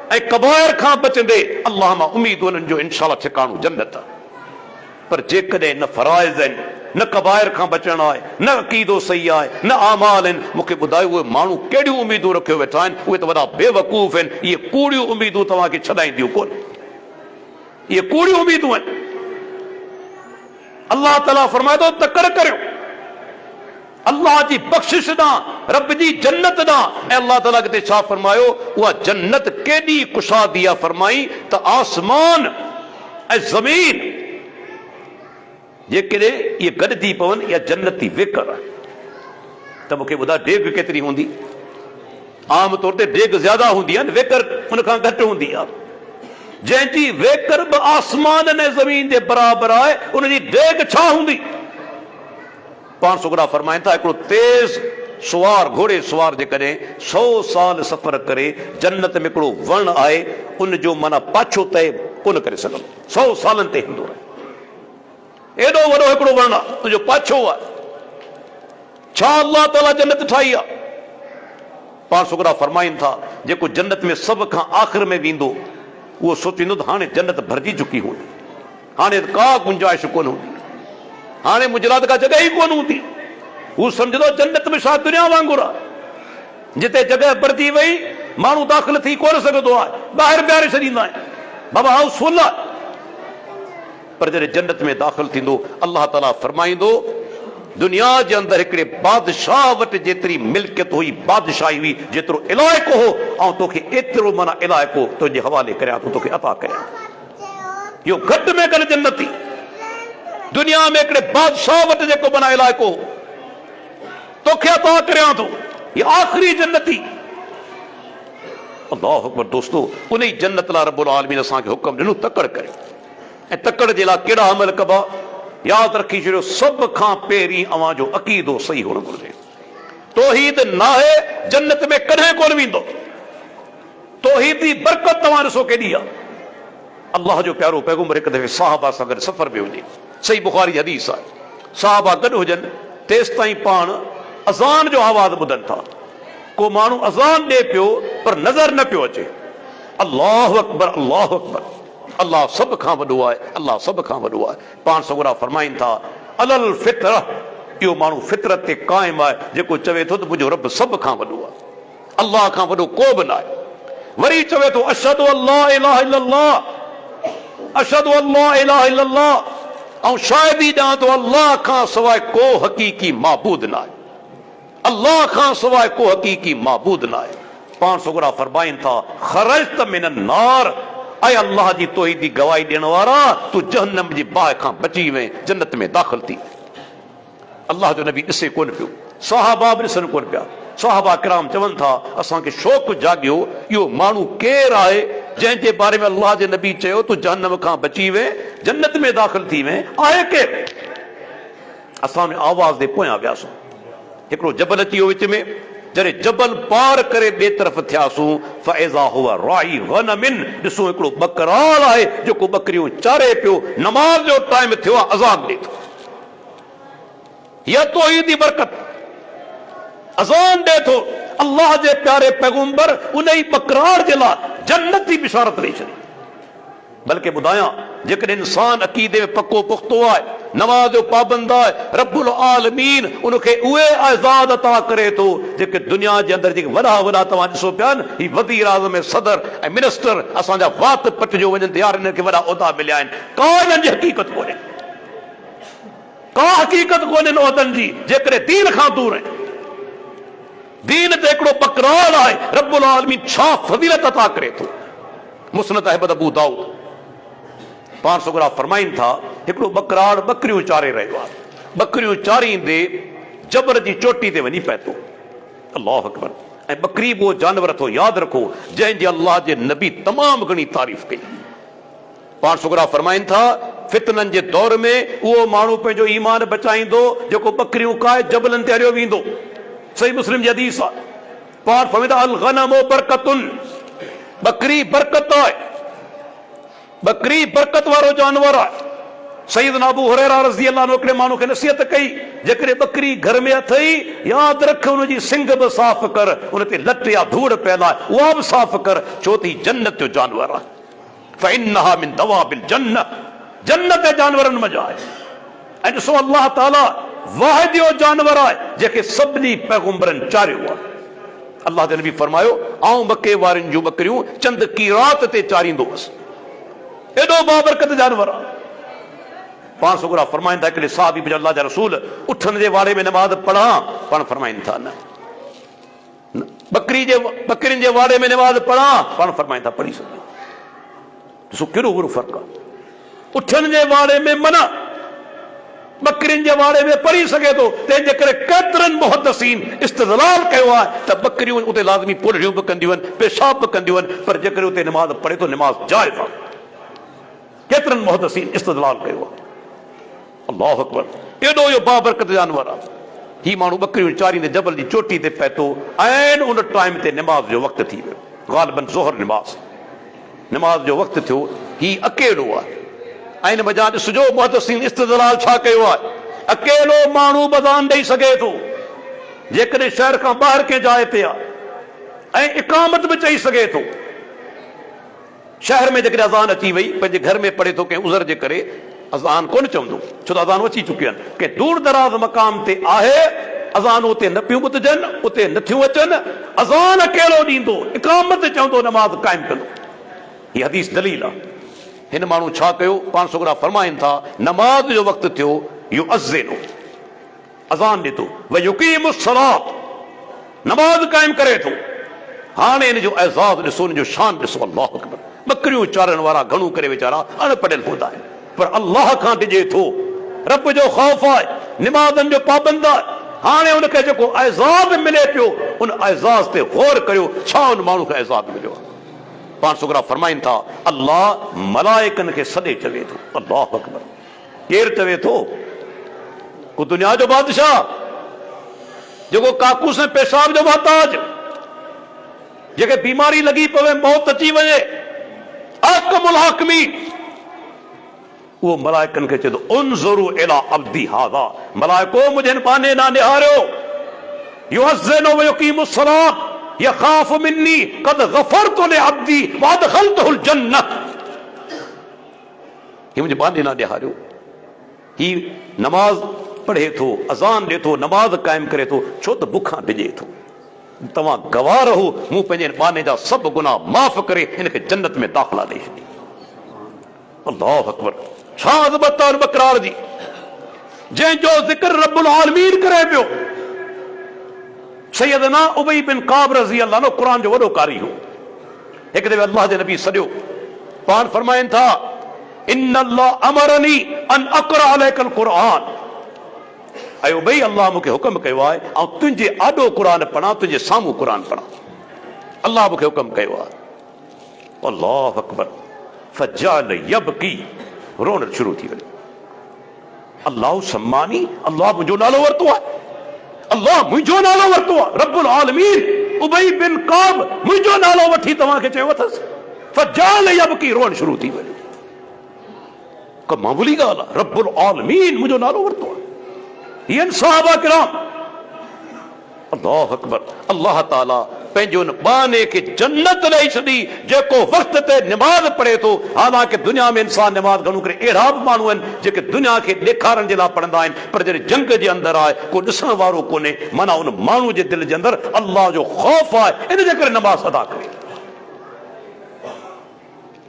ऐं कबाइर खां बचंदे। अल्लाह मां उम्मीद उन्हनि जो इंशाअल्लाह ठिकाणो जन्नत आहे। पर जेकॾहिं न फराइज़ आहिनि, न कबाइर खां बचण आहे, न अक़ीदो सही आहे, न आमाल आहिनि, मूंखे ॿुधायो उहे माण्हू कहिड़ियूं उम्मीदूं रखियो वेठा आहिनि? उहे त वॾा बेवकूफ़ आहिनि। इहे कूड़ियूं उम्मीदूं तव्हांखे छॾाईंदियूं कोन, इहे कूड़ियूं उम्मीदूं आहिनि। अल्लाह ताला फरमाए थो, तकड़ करियो अल्लाह जी बख़्शिश ॾांहुं, रब जी जन्नत ॾांहुं। ऐं अल्लाह ताला किथे छा फरमायो? उहा जन्नत केॾी कुशादी आहे, फरमाई त आसमान ऐं ज़मीन जेकॾहिं इहे गॾिजी पवनि, इहा जन्नती वेकर आहे। त मूंखे ॿुधाए, डेग केतिरी हूंदी? आम तौर ते डेग ज़्यादा हूंदी आहे, वेकर उन खां घटि हूंदी आहे। जंहिंजी वेकर बि आसमान ऐं ज़मीन जे बराबरि आहे, उनजी डेग छा हूंदी? पाण सुगरा फरमाइनि था, हिकिड़ो तेज़ सुवार, घोड़े सुवार जेकॾहिं 100 साल सफ़र करे, जन्नत में हिकिड़ो वण आहे, उन जो माना पाछो तय कोन करे सघंदो, 100 सालनि ते हूंदो रहे। एॾो वॾो हिकिड़ो वण आहे, तुंहिंजो पाछो आहे। छा अल्लाह ताला जन्नत ठाही आहे? पाण सुगरा फरमाइनि था, जेको जन्नत में सभ खां आख़िर में वेंदो, उहो सोचींदो त हाणे जन्नत भरिजी चुकी हूंदी, हाणे का गुंजाइश कोन हूंदी, हाणे मुजराद का जॻह ई कोन हूंदी। हू सम्झंदो जन्नत में छा दुनिया वांगुरु आहे, जिते जॻह भरिजी वई, माण्हू दाख़िल थी कोन सघंदो आहे, ॿाहिरि बीहारे छॾींदा आहिनि, बाबा हाउस फुल आहे। पर जॾहिं जन्नत में दाख़िल थींदो, अल्लाह ताला फरमाईंदो, दुनिया जे अंदरि हिकिड़े बादशाह वटि जेतिरी मिल्कियत हुई, बादशाही हुई, जेतिरो इलाइक़ो हो, ऐं तोखे एतिरो माना इलाइक़ो तुंहिंजे हवाले करियां थो, तोखे अता करियां। इहो घटि में घटि जन्नती, दुनिया में हिकिड़े बादशाह वटि जेको माना इलाइक़ो तोखे अता करियां थो, इहा आख़िरी जन्नती। अल्लाहु अकबर। दोस्तो, उन ई जन्नत लाइ रब्बुल आलमीन असांखे हुकुम ॾिनो, तकड़ करे। ऐं तकड़ जे लाइ कहिड़ा अमल कबा? यादि रखी छॾियो, सभ खां पहिरीं अव्हां जो अक़ीदो सही हुअणु घुरिजे। तौहीद नाहे, जन्नत में कॾहिं कोन वेंदो। तौहीद जी बरकत तव्हां ॾिसो केॾी आहे। अल्लाह जो प्यारो पैगंबर हिकु दफ़े साहबा सां गॾु सफ़र में हुजे, सही बुखारी हदीस आहे, साहबा गॾु हुजनि, तेसि ताईं पाण अज़ान जो आवाज़ ॿुधनि था। को माण्हू अज़ान ॾे पियो, पर नज़र न पियो अचे। अल्लाहु अकबर, अल्लाहु अकबर, अल्लाह सभ खां वॾो आहे, अल्लाह सभ खां वॾो आहे। पाण सगुरा फरमाइनि था, अलल फितर, इहो माण्हू फितरत ते क़ाइमु आहे, जेको चवे थो त मुंहिंजो रब सभ खां वॾो आहे, अल्लाह खां वॾो को बि न आहे। वरी चवे थो, अशहदु अल्ला इलाहा इल्लल्लाह, अशहदु अल्ला इलाहा इल्लल्लाह, ऐं शाहिदी ॾियां थो अल्लाह खां सवाइ को हक़ीक़ी माबूद न आहे, अल्लाह खां सवाइ को हक़ीक़ी माबूद न आहे। पाण सगुरा फरमाइनि था, ख़रजत मिनन नार, ऐं अल्लाह जी तौहीदी गवाही ॾियण वारा, तूं जहन्नम जी बाहि खां बची वएं, जन्नत में दाख़िल थी। अल्लाह जो नबी ॾिसे कोन पियो, सहाबा बि ॾिसनि कोन पिया। सहाबा किराम चवनि था, असांखे शौक़ु जाॻियो, इहो माण्हू केरु आहे जंहिंजे बारे में अल्लाह जे नबी चयो तूं जहन्नम खां बची वएं, जन्नत में दाख़िल थी वएं, आहे केरु? असां में आवाज़ ॾे पोयां वियासीं। हिकिड़ो जबल अची वियो विच में, जॾहिं जबल पार करे ॿिए तरफ़ थियासूं, फइज़ा हुवा राई गनमिन, ॾिसूं हिकिड़ो बकराल आहे जेको बकरियूं चारे पियो, नमाज़ जो टाइम थियो आहे, अज़ान ॾे थो। इहा तौहीदी बरकत, अज़ान ॾे थो। अल्लाह जे प्यारे पैगंबर उन ई बकरार जे लाइ जन्नत जी बिशारत ॾेई छॾी। बल्कि ॿुधायां जेकॾहिं इंसान अक़ीदे में पको पुख्तो आहे, नमाज़ जो पाबंद आहे, रब्बुल आलमीन उनखे उहे आज़ाद अता करे थो जेके दुनिया जे अंदरि जेके वॾा वॾा तव्हां ॾिसो पिया न, ही वज़ीर आज़म ऐं सदर ऐं मिनिस्टर असांजा वात पटिजो वञनि त यार हिनखे वॾा उहिदा मिलिया आहिनि। का हिननि जी हक़ीक़त कोन्हे, का हक़ीक़त कोन्हे उहिदनि जी, जेकॾहिं दीन खां दूर आहिनि। दीन ते हिकिड़ो बकरार आहे, रब्बुल आलमीन छा फज़ीलत अता करे थो। मुस्नद अहमद अबू दाऊद पाण सुगरा फरमाइनि था, हिकिड़ो बकराड़ बकरियूं चारे रहियो आहे, बकरियूं चारींदे जबर जी चोटी ते वञी पए थो। अल्लाहु अकबर। ऐं बकरी वो जानवर थो, यादि रखो, जंहिंजी अल्लाह जे नबी तमामु घणी तारीफ़ कई। पाण सुगरा फरमाइनि था, फितननि जे दौर में उहो माण्हू पंहिंजो ईमान बचाईंदो जेको बकरियूं काए जबलनि ते हलियो वेंदो। सही मुस्लिम जी हदीस आहे। पाण फरमाईंदा, अल गनमु बरकतुन, बकरी बरकत आहे, बकरी बरकत वारो जानवर आहे। सैयदना अबू हुरैरा रज़ी अल्लाह अन्हु हिकिड़े माण्हू खे नसीहत कई, जेकॾहिं बकरी घर में अथई यादि रख उनजी सिंग बि साफ़ कर, उन ते लट या धूड़ पियल आहे उहा बि साफ़ कर, छो त हीउ जन्नत जो जानवर आहे। फ़इन्नहा मिन दवाबिल जन्नह, जन्नत जे जानवरनि मज़ा आहे। ऐं ॾिसो अल्लाह ताला वाहिदियो जानवर आहे जेके सभिनी पैगंबरनि चारियो आहे। अल्लाह जे नबी फरमायो, आऊं मके वारनि जूं बकरियूं चंद कीरात ते चारींदो हुअसि। एॾो बाबरकत जानवर आहे। पाण सुगरा फरमाइनि था, हिकिड़े साहबी पुछियो, अल्लाह जा रसूल, उठनि जे वाड़े में नमाज़ पढ़ां? पाण फरमाइनि था, न। बकरियुनि जे वाड़े में नमाज़ पढ़ां? पाण फरमाइनि था, पढ़ी सघे। ॾिसो कहिड़ो वॾो फ़र्क़ु आहे। उठनि जे वाड़े में मना, बकरियुनि जे वाड़े में पढ़ी सघे थो। तंहिंजे करे केतिरनि मुहदसिन इस्तदलाल कयो आहे त बकरियूं उते लाज़मी पुलड़ियूं बि कंदियूं आहिनि, पेशाब बि कंदियूं आहिनि, पर जेकॾहिं उते नमाज़ पढ़े थो नमाज़ जाइज़ आहे। केतिरनि मुहदसिन इस्तदलाल कयो आहे। अल्लाहु अकबर। एॾो इहो बाबरकत जानवर आहे। ही माण्हू बकरियूं चारींदे जबल जी चोटी ते पए थो, ऐं उन टाइम ते नमाज़ जो वक़्तु थी वियो, ग़ालिबन ज़ोहर नमाज़ जो वक़्तु थियो। ही अकेलो आहे। ऐं हिन मज़ा ॾिसजो मुहदसिन इस्तदलाल छा कयो आहे। अकेलो माण्हू बज़ान ॾेई सघे थो जेकॾहिं शहर खां ॿाहिरि कंहिं जाइ ते आहे, ऐं इकामत बि चई सघे थो। शहर में जेकॾहिं अज़ान अची वई, पंहिंजे घर में पढ़े थो, कंहिं उज़र जे करे अज़ान कोन चवंदो, छो त अज़ानूं अची चुकियूं आहिनि। कंहिं दूर दराज़ मक़ाम ते आहे, अज़ानूं उते न पियूं ॿुधजनि, उते नथियूं अचनि, अज़ान अकेलो ॾींदो, इकामत चवंदो, नमाज़ क़ाइमु कंदो। हीअ हदीस दलील आहे। हिन माण्हू छा कयो? पाण सुगरा फरमाइनि था, नमाज़ जो वक़्तु थियो, युअज़्ज़िनु, अज़ान ॾिठो, व युक़ीमु सलात, नमाज़ क़ाइमु करे थो। हाणे हिन जो एज़ाज़ ॾिसो, हिन जो शान ॾिसो। अल्लाहु अकबर। बकरियूं चारण वारा घणो करे वीचारा अणपढ़ियल हूंदा आहिनि, पर अल्लाह खां डिॼे थो, रब जो ख़ौफ़ आहे, निमाज़नि जो पाबंद आहे। हाणे उनखे जेको एज़ाज़ मिले पियो, उन एज़ाज़ ते गौर करियो, छा उन माण्हू खे एज़ाज़ मिलियो आहे। पाण सुगरा फरमाइनि था, अल्लाह मलाइकनि खे सॾे चवे थो। अल्लाहु अकबर। केरु चवे थो? को दुनिया जो बादशाह जेको काकूस ऐं पेशाब जो मोहताज, जेके बीमारी लॻी पवे, मौत अची वञे, अहकमुल हाकिमीन, उहो मलाइकनि खे चए थो, उन्ज़ुरू इला अब्दी हाज़ा, मलाइको मुंहिंजे हिन बाने ॾांहुं निहारियो, युअज़्ज़िनु व युक़ीमु सलात, यख़ाफ़ु मिन्नी क़द ग़फ़रतु लिअब्दी व अदख़लतुहुल जन्नह। ही मुंहिंजे बाने ॾांहुं निहारियो, ही नमाज़ पढ़े थो, अज़ान ॾे थो, नमाज़ क़ाइमु करे थो, छो त बुखां डिॼे थो। तव्हां गवाह रहो, मूं पंहिंजे बाने जा सभु गुनाह माफ़ करे हिनखे जन्नत में दाख़िला ॾेई छॾी। अल्लाहु अकबर। छा अज़मत आहे बकरार जी, जंहिंजो ज़िक्र रब्बुल आलमीन करे पियो। सैयदना उबई बिन काब रज़ी अल्लाह अन्हु क़ुरान जो वॾो कारी हो। हिकु दफ़े अल्लाह जे नबी सॼो पाण फरमाइनि था, इन्नल्लाह अमरनी अन अक़रा अलैकल क़ुरान, ऐं उबई अल्लाह मूंखे हुकुम कयो आहे ऐं तुंहिंजे आॾो क़ुरान पढ़ां, तुंहिंजे साम्हूं क़ुरान पढ़ां। अल्लाह मूंखे हुकुम कयो आहे। अल्लाहु अकबर। फजअल यबकी, रोअण शुरू थी वियो। अल्लाह सम्मानी, अल्लाह मुंहिंजो नालो वरितो आहे, अल्लाह मुंहिंजो नालो वरितो आहे। रब्बुल आलमीन उबई बिन काब मुंहिंजो नालो वठी तव्हांखे चयो अथसि। फजअल यबकी, रोअण शुरू थी वियो। को मामूली ॻाल्हि आहे? रब्बुल आलमीन मुंहिंजो नालो वरितो आहे। हीअ सहाबा किराम। अल्लाहु अकबर। अल्लाह ताला पंहिंजो बाने खे जन्नत ॾेई छॾी जेको वक़्त ते निमाज़ पढ़े थो। हालांकि दुनिया में इंसान निमाज़ घणो करे अहिड़ा बि माण्हू आहिनि जेके दुनिया खे ॾेखारण जे लाइ पढ़ंदा आहिनि, पर जॾहिं जंग जे अंदरि आहे को ॾिसण वारो कोन्हे, माना उन माण्हू जे दिलि जे अंदरि अल्लाह जो ख़ौफ़ आहे, इन जे करे नमाज़ अदा करे।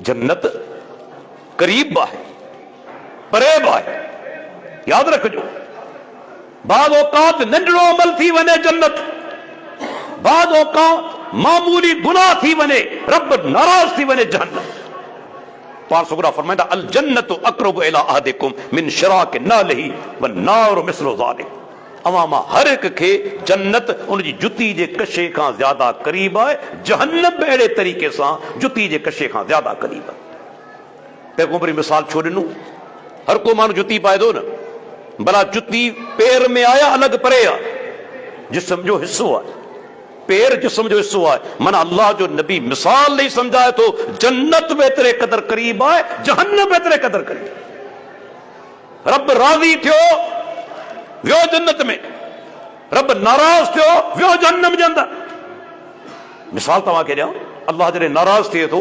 जन्नत करीब आहे, परेब आहे, यादि रखिजो। बाद औकात नंढड़ो अमल थी वञे जन्नत, बाद औकात मामूली गुनाह थी वञे, रब नाराज़ थी वञे जहन्नम। पार सुगरा फरमाईंदा अल जन्नतु अक़रबु इला अहदिकुम मिन शिराक नालिही वन नारु मिस्लु ज़ालिक। अवां मां हर हिक खे जन्नत उन जी जुती जे कशे खां ज़्यादा क़रीब आहे, जहन्नम बि अहिड़े तरीक़े सां जुती जे कशे खां ज़्यादा क़रीब आहे। पैगंबरी मिसाल छो ॾिनो? हर को माण्हू जुती पाए थो न, भला जुती पेर में आया अलॻि परे आहे, जिस्म जो हिस्सो आहे, पेर जिस्म जो हिस्सो आहे। माना अल्लाह जो नबी मिसाल ॾेई सम्झाए थो जन्नत बि एतिरे क़दर क़रीब आहे, जहन्नम बि एतिरे क़दर क़रीब। रब राज़ी थियो वियो जन्नत में, रब नाराज़ थियो वियो जहन्नम जे अंदरि। मिसाल तव्हांखे ॾियां, अल्लाह जॾहिं नाराज़ थिए थो,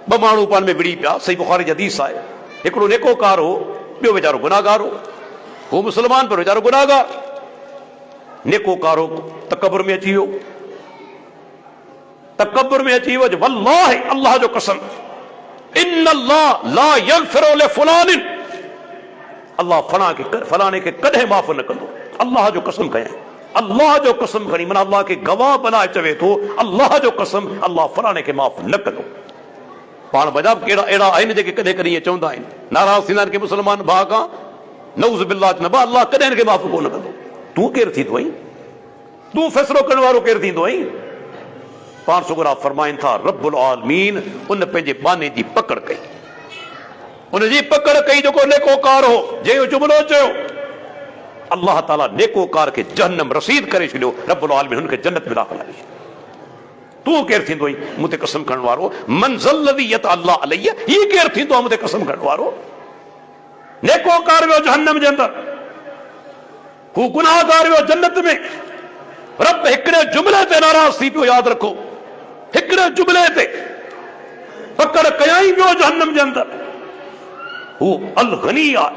ॿ माण्हू पाण में विड़ी पिया, सही बुखारी जी हदीस आहे। हिकिड़ो नेकोकार हो, ॿियो वीचारो गुनाहगार हो। वो मुसलमान पर वीचारो गुनाहगार। नेकोकार हो तकबर में अची वियो, तकबर में अची वियो, वल्लाहि अल्लाह जो कसम, इन्नल्लाह ला यग़फ़िरु लिफ़ुलानिन, अल्लाह फलाने खे कॾहिं माफ़ न कंदो। अल्लाह जो कसम कयां, अल्लाह जो कसम खणी, माना अल्लाह खे गवाह बनाए चवे थो, अल्लाह जो कसम अल्लाह फलाने खे माफ़ न कंदो। पाण बजा कहिड़ा अहिड़ा आहिनि जेके कॾहिं कॾहिं ईअं चवंदा आहिनि, नाराज़ थींदा आहिनि कि मुस्लमान भाउ खां, नऊज़ बिल्लाह न बा अल्लाह कॾहिं हिनखे माफ़ कोन कंदो। तूं केरु थींदो आहीं? तूं फ़ैसिलो करण वारो केरु थींदो आहीं? पाण सुगरा फरमाइनि था रब्बुल आलमीन उन पंहिंजे बाने जी पकड़ कई, उनजी पकड़ कई जेको नेकोकार हो, जंहिं जुमिलो चयो अल्लाह ताला नेकोकार खे जहन्नम रसीद करे छॾियो, रब्बुल आलमीन हुनखे जन्नत में दाख़िल करे छॾियो। तूं केरु थींदो आहीं मूं ते कसम खणण वारो? मन ज़ल्लज़ी यतअल्ला अलैहि, हीउ केरु थींदो आहे मूं ते कसम खणण वारो? नेकोकार वियो जहन्नम जे अंदरि, हू गुनाहगार वियो जन्नत में। रब हिकिड़े जुमिले ते नाराज़ थी पियो, यादि रखो, हिकिड़े जुमिले ते पकड़ कयाई वियो जहन्नम जे अंदरि। हू अल गनी आहे,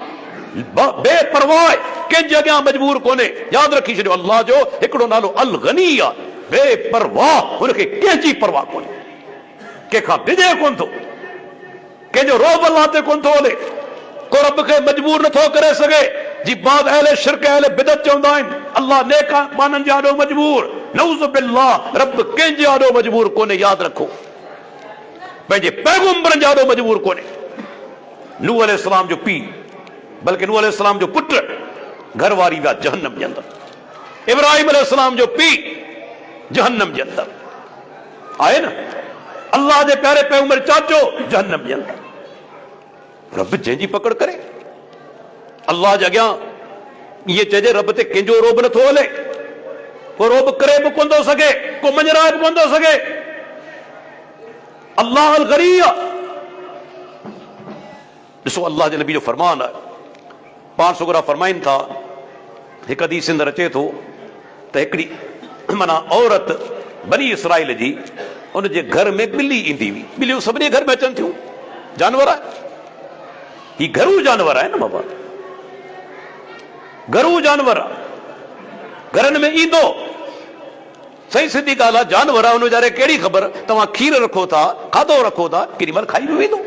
बेपरवाह, कंहिंजे अॻियां मजबूर कोन्हे। यादि रखी छॾियो, अल्लाह जो हिकिड़ो नालो अल गनी आहे, बेपरवाह, हुनखे कंहिंजी परवाह कोन्हे, कंहिंखां डिॼे कोन थो, कंहिंजो रोब अल्लाह ते कोन थो हले, को रब खे मजबूर नथो करे सघे। जी बाद अहले शिरक अहले बिदत चवंदा आहिनि अल्लाह नेका माननि जे आॾो मजबूर, नऊज़ बिल्लाह, रब कंहिंजे आॾो मजबूर कोन्हे। यादि रखो, पंहिंजे पैगंबरनि जे आॾो मजबूर कोन्हे। नूह अलैहिस्सलाम जो पीउ, बल्कि नूह अलैहिस्सलाम जो पुट, घर वारी विया जहन्नम जे अंदरि। इब्राहिम अलैहिस्सलाम जो पीउ जहन्नम जे अंदरि आहे न, अल्लाह जे प्यारे पैगंबर चाचो जहन्नम जे अंदरि। रब जंहिंजी पकड़ करे, अल्लाह जे अॻियां इहे चइजे रब ते कंहिंजो रोब नथो हले, को रोब करे बि कोन थो सघे, को मंझराए बि कोन थो सघे। अल्लाह अल गनी आहे। ॾिसो अल्लाह जे नबी जो फरमान आहे, पाण सुगरा फरमाइनि था, हिकु हदीस अंदरि अचे थो त हिकिड़ी माना औरत बनी इसराइल जी, उनजे घर में ॿिली ईंदी हुई। ॿिलियूं सभिनी घर में अचनि थियूं, जानवर आहे, ही घरू जानवर आहे न बाबा, घरू जानवर आहे, घरनि में ईंदो। सही सिधी ॻाल्हि आहे, जानवर आहे, हुन वीचारे कहिड़ी ख़बर, तव्हां खीर रखो था, खाधो रखो था, केॾी महिल खाई बि वेंदो।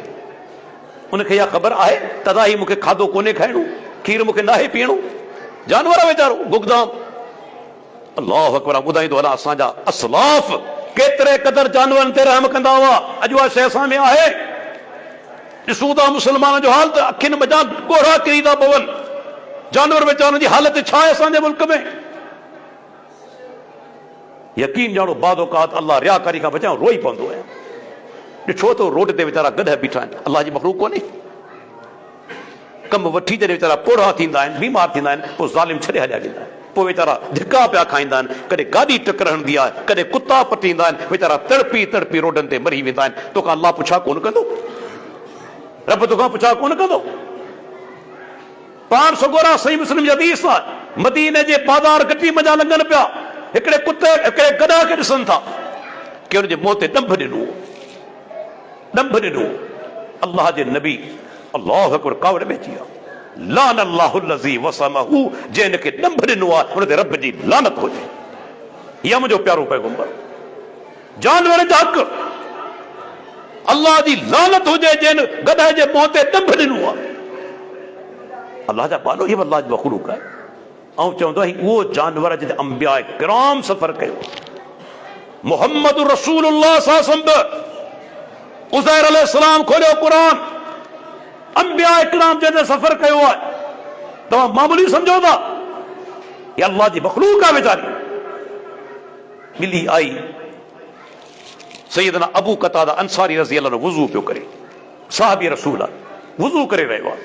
उनखे इहा ख़बर आहे त ही मूंखे खाधो कोन्हे खाइणो, खीर मूंखे नाहे पीअणो। जानवर आहे वीचारो, गुगदाम। अल्लाह अकबर, ॿुधाईंदो अलाह असांजा असलाफ केतिरे क़दर जानवरनि ते रहम कंदा हुआ। अॼु उहा शइ असां में आहे। ॾिसूं था मुस्लमान जो हाल त अखियुनि में ॻोढ़ा किरी था पवनि। जानवर वीचारनि जी हालत छा आहे असांजे मुल्क में? यकीन ॼाणो बाद औकात अल्लाह रियाकारी खां बचाइण रोई पवंदो आहे। ॾिठो त रोड ते वीचारा गधा बीठा आहिनि, अल्लाह जी मखलूक कोन्हे। कमु वठी जॾहिं वीचारा पोढ़ा थींदा आहिनि, बीमार थींदा आहिनि, पोइ ज़ालिम छॾे हलिया वेंदा आहिनि। पोइ वीचारा धिका पिया खाईंदा आहिनि, कॾहिं गाॾी टकर हणंदी आहे, कॾहिं कुता पटींदा आहिनि, वीचारा तड़पी तड़पी रोडनि ते मरी वेंदा आहिनि। तोखां अल्लाह पुछा कोन कंदो? रब तोखां पुछा कोन कंदो? पाण सगोरा सही मुस्लिम जी हदीस आहे, मदीने जे बाज़ार घटी मज़ा लंघनि पिया, हिकिड़े कुते हिकिड़े गधा खे ॾिसनि था कि हुनजे मुंहं ते ॾंभ ॾिनो। अल्लाह जे नबी अल्लाह अकबर कावड़ में अची विया, लान अल्लाहु लज़ी वसमहू, जंहिं खे ॾंभ ॾिनो आहे हुन ते रब जी लानत हुजे। या मुंहिंजो प्यारो पैगंबर, जानवर जा हक़ अल्लाह जी लानत हुजे जंहिं गधा जे मुंहं ते ॾंभ ॾिनो आहे। अल्लाह जा पालो, इहो अल्लाह जो मखलूक आहे। ऐं चवंदो आहे उहो जानवर जिते अंबिया किराम सफ़र कयो, मोहम्मद रसूलुल्लाह सल्लल्लाहु अलैहि वसल्लम, उज़ैर अलैहिस्सलाम खोलियो क़ुरान, अंबिया किराम जिते सफ़र कयो आहे, तव्हां मामूली सम्झो था? ये अल्लाह जी मखलूक आहे वेचारी। ॿिली आई, सैयदना अबू कतादा अंसारी रज़ी अल्लाह अन्हु वुज़ू पियो करे, साहबी रसूल आहे, वुज़ू करे रहियो आहे।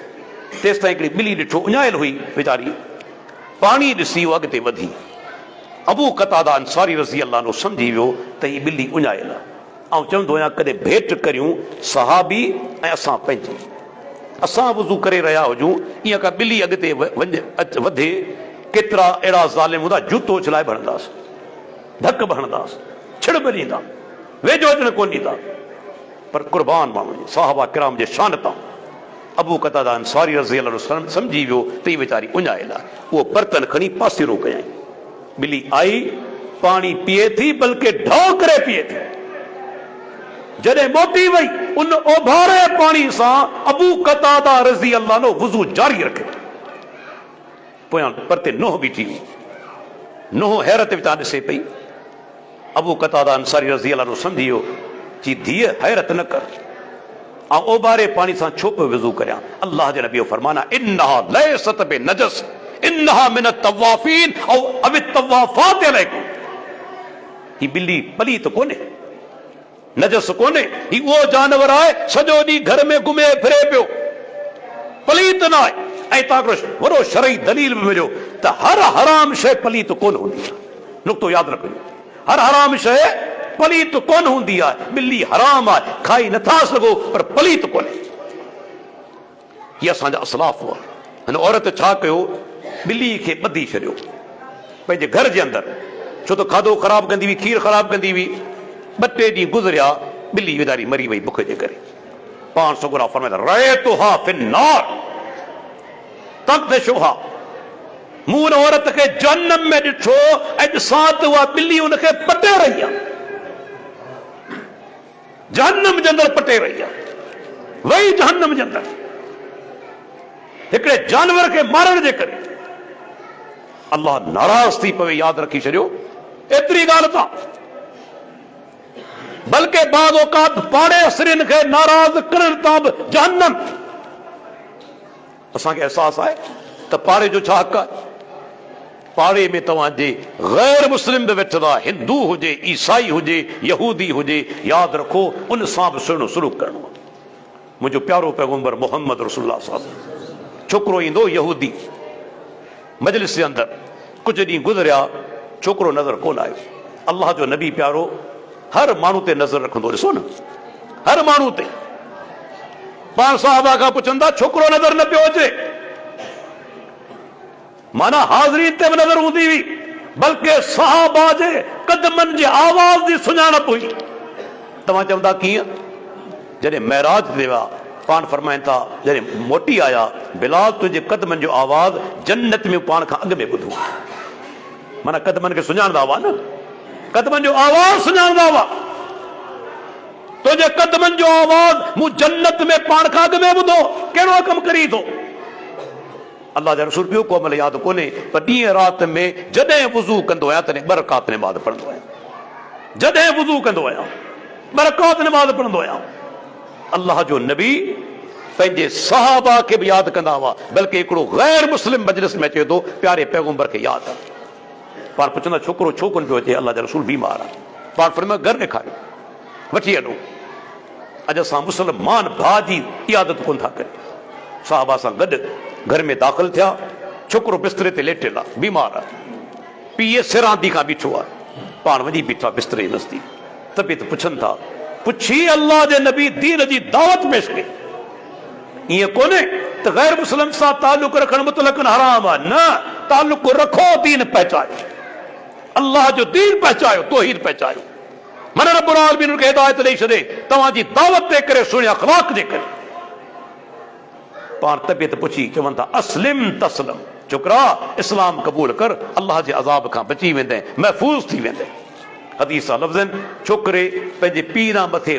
तेसि ताईं हिकिड़ी ॿिली ॾिठो, उञायल हुई वेचारी, पाणी ॾिसी उहो अॻिते वधी। अबू कतादा अंसारी रज़ी अल्लाह अन्हु सम्झी वियो त हीअ ॿिली उञायल आहे। ऐं चवंदो आहियां कॾहिं भेट करियूं सहाबी ऐं असां पंहिंजी, असां वुज़ू करे रहिया हुजूं, ईअं का ॿिली अॻिते वधे, केतिरा अहिड़ा ज़ालिम हूंदा जूतो उछलाए भरंदासीं, धक भरंदासीं, छिड़ ॾींदा, वेझो अचण कोन ॾींदा। पर क़ुर्बान माण्हू साहबा किराम जे शान तां अबू कतादा अंसारी रज़ी अल्लाह अन्हु सम्झी वियो त हीअ वेचारी उञायल आहे। उहो बर्तन खणी पासीरो कयईं। ॿिली आई, पाणी पीए थी, बल्कि ढो करे पीए थी। जॾहिं मोटी वई, उन ओभारे पाणी सां अबू कतादा रज़ी अल्लाह अन्हु वुज़ू जारी रखे। पोयां परते नोह बीठी हुई, नोह हैरत विचां ॾिसे पई। अबू कतादा अंसारी रज़ी अल्लाह अन्हु सम्झी वियो, चई धीअ हैरत न कर, ऐं ओभारे पाणी सां छो पियो वुज़ू करियां? अल्लाह जे नबी जो फरमाना, इन्नहा लैसत बिनजस इन्नहा मिन तवाफीन औ अव तवाफात अलैकुम। ही ॿिली पलीत कोन्हे, नजस कोन्हे, ही उहो जानवर आहे सॼो ॾींहुं घर में घुमे फिरे पियो, पलीत न आहे। ऐं तव्हां वॾो शरई दलील बि मिलियो त हर हराम शइ पलीत कोन हूंदी आहे। नुक़्तो यादि रखो, हर हराम शइ पलीत कोन हूंदी आहे। ॿिली हराम आहे, खाई नथा सघो, पर पलीत कोन्हे। हीअ असांजा असलाफ हुआ। हिन औरत छा कयो, ॿिली खे ॿधी छॾियो पंहिंजे घर जे अंदरि, छो त खाधो ख़राबु कंदी हुई, खीर ख़राबु कंदी हुई। 2-3 ॾींहं गुज़रिया, ॿिली वेचारी मरी वई बुख जे करे। पाण सगुरा फरमाइंदा, रअयतुहा फिन्नार तक़दशुहा, मूं उन औरत खे जहन्नम में ॾिठो, अॼु साथ उहा ॿिली उनखे पटे रही आहे, जहन्नम जे अंदरि पटे रही आहे, वही जहन्नम जे अंदरि हिकिड़े जानवर खे मारण जे करे। अल्लाह नाराज़ थी पवे, यादि रखी छॾियो। एतिरी ॻाल्हि था, बल्कि बाद औकात पाड़े असरिन खे नाराज़ करण तां बि जहन्नम। असांखे अहसास आहे त पाड़े जो छा हक़ आहे। पाड़े में तव्हांजे गैर मुस्लिम बि वेठा, हिंदू हुजे, ईसाई हुजे, यहूदी हुजे, यादि रखो उन सां बि सुहिणो सलूक करणो आहे। मुंहिंजो प्यारो पैगंबर मोहम्मद रसूलुल्लाह सल्लल्लाहु अलैहि वसल्लम, छोकिरो ईंदो यहूदी मजलिस जे अंदरि, कुझु ॾींहं गुज़रिया, छोकिरो नज़र कोन आयो। अल्लाह जो नबी प्यारो हर माण्हू ते नज़र रखंदो, ॾिसो न, हर माण्हू ते। पाण साहबा खां पुछंदा, छोकिरो नज़र न पियो अचे, माना हाज़रीन ते बि नज़र हूंदी हुई, बल्कि साहबा जे कदमनि जे आवाज़ जी सुञाणप हुई। तव्हां चवंदा कीअं? जॾहिं महराज ते विया, पाण फरमाइनि था जॾहिं मोटी आया, बिलाल तुंहिंजे कदमनि जो आवाज़ जन्नत में पाण खां अॻु में ॿुधो। माना कदमनि खे सुञाणंदा हुआ न, कदमनि जो आवाज़ सुञाणंदा हुआ। तुंहिंजे कदमनि जो आवाज़ मूं जन्नत में पाण खां अॻु में ॿुधो, कहिड़ो कमु करी थो। अल्लाह जा रसूल ॿियो को अमल यादि कोन्हे, पर ॾींहं राति में जॾहिं वुज़ू कंदो आहियां तॾहिं 2 रकात नमाज़ पढ़ंदो आहियां। जॾहिं वुज़ू कंदो आहियां 2 रकात नमाज़ पढ़ंदो आहियां। अल्लाह जो नबी पंहिंजे सहाबा खे बि यादि कंदा हुआ, बल्कि हिकिड़ो गैर मुस्लिम मजलिस में अचे थो, प्यारे पैगंबर खे यादि आहे। पाण पुछंदा छोकिरो छो कोन पियो अचे? अल्लाह जा रसूल बीमार आहे। पाण फरमायो घर ॾेखारियो, वठी हलो। अॼु असां मुस्लमान भाउ जी इयादत कोन था करियूं। साहबा सां गॾु घर में दाख़िल थिया, छोकिरो बिस्तरे ते लेटियल आहे, बीमार आहे, पीउ सिरांदी खां बीठो आहे, पाण वञी बीठा बिस्तरे नज़दीक। तबियत पुछनि था, पुछी अल्लाह जे नबी दीन जी दावत पेश कई। ईअं कोन्हे त गैर मुस्लिम सां ताल्लुक रखणु मुतलक़न हराम आहे, न, ताल्लुक रखो, दीन पहचानो। अल्लाह जो दीन पहचायो, तौहीद पहचायो। मन रब्बुल आलमीन खे हिदायत ॾेई छॾे तव्हांजी दावत ते करे, सुहिणे अखलाक जे करे। पाण तबियत पुछी चवनि था अस्लिम तस्लम, छोकरा इस्लाम क़बूल कर, अल्लाह जे अज़ाब खां बची वेंदे, महफ़ूज़ थी वेंदे। हदीस लफ़्ज़नि छोकिरे पंहिंजे पीर मथे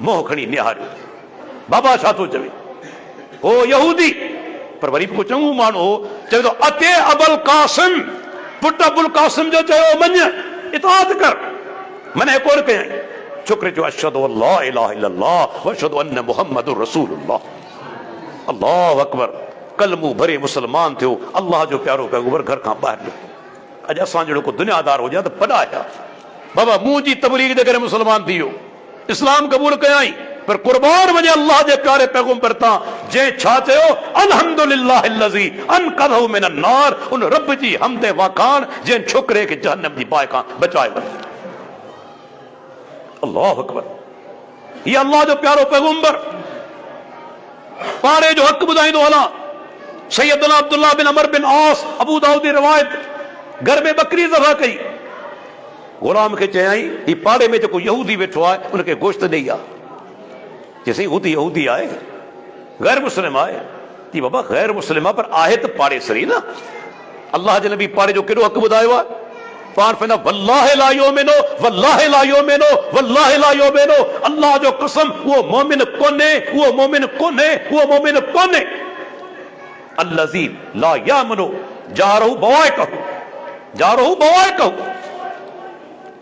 मोह खणी निहारियो। बाबा छा थो चवे? हो यहूदी, पर वरी बि को चङो माण्हू हो, चवे थो अते अबुल कासिम, पुट अबुल कासिम जो चयो मञ, इताअत कर, मने कोन कयईं। छोकिरे चयो अशहदु अल्ला इलाहा इल्लल्लाह व अशहदु अन्न मुहम्मदुर रसूलुल्लाह। अल्लाहु अकबर, कलमो भरे मुसलमान थियो, अल्लाह जो प्यारो पैगंबर घर खां ॿाहिरि निकितो। अॼु असां जहिड़ो को दुनियादार हुजे त पढ़ाया बाबा मुंहिंजी तबलीग जे करे मुसलमान थी वियो, इस्लाम क़बूल कयाई, पर कुर्बान वञे अल्लाह जे प्यारे पैगंबर तां, जंहिं छा चयो अल्हम्दुलिल्लाह अल्लज़ी अनक़ज़हु मिनन नार, उन रब जी हमद वाखाण जंहिं छोकिरे खे जहन्नम जी बाहि खां बचायो। अल्लाहु अकबर, हीअ अल्लाह जो प्यारो पैगंबर पाड़े जो हक़ ॿुधाईंदो हलां। सैयदना अब्दुल्लाह बिन अमर बिन आस, अबू दाऊद जी रिवायत, घर में बकरी ज़बह कई, गुलाम खे चयाई ही पाड़े में जेको यहूदी वेठो आहे उनखे गोश्त ॾेई आ। चयसि हू त यहूदी आहे, गैर मुस्लिम आहे। जी बाबा गैर मुस्लिम आहे पर आहे त पाड़े सरी न। अल्लाह जे नबी पाड़े जो केॾो हक़ ॿुधायो आहे। पाण फैना वल्लाहि ला युमिनो, वल्लाहि ला युमिनो, वल्लाहि ला युमिनो, अल्लाह जो कसम वो मोमिन कोने, वो मोमिन कोने, वो मोमिन कोने। अल्लज़ी ला यामनो जारहु बवाइकहु, जारहु बवाइकहु।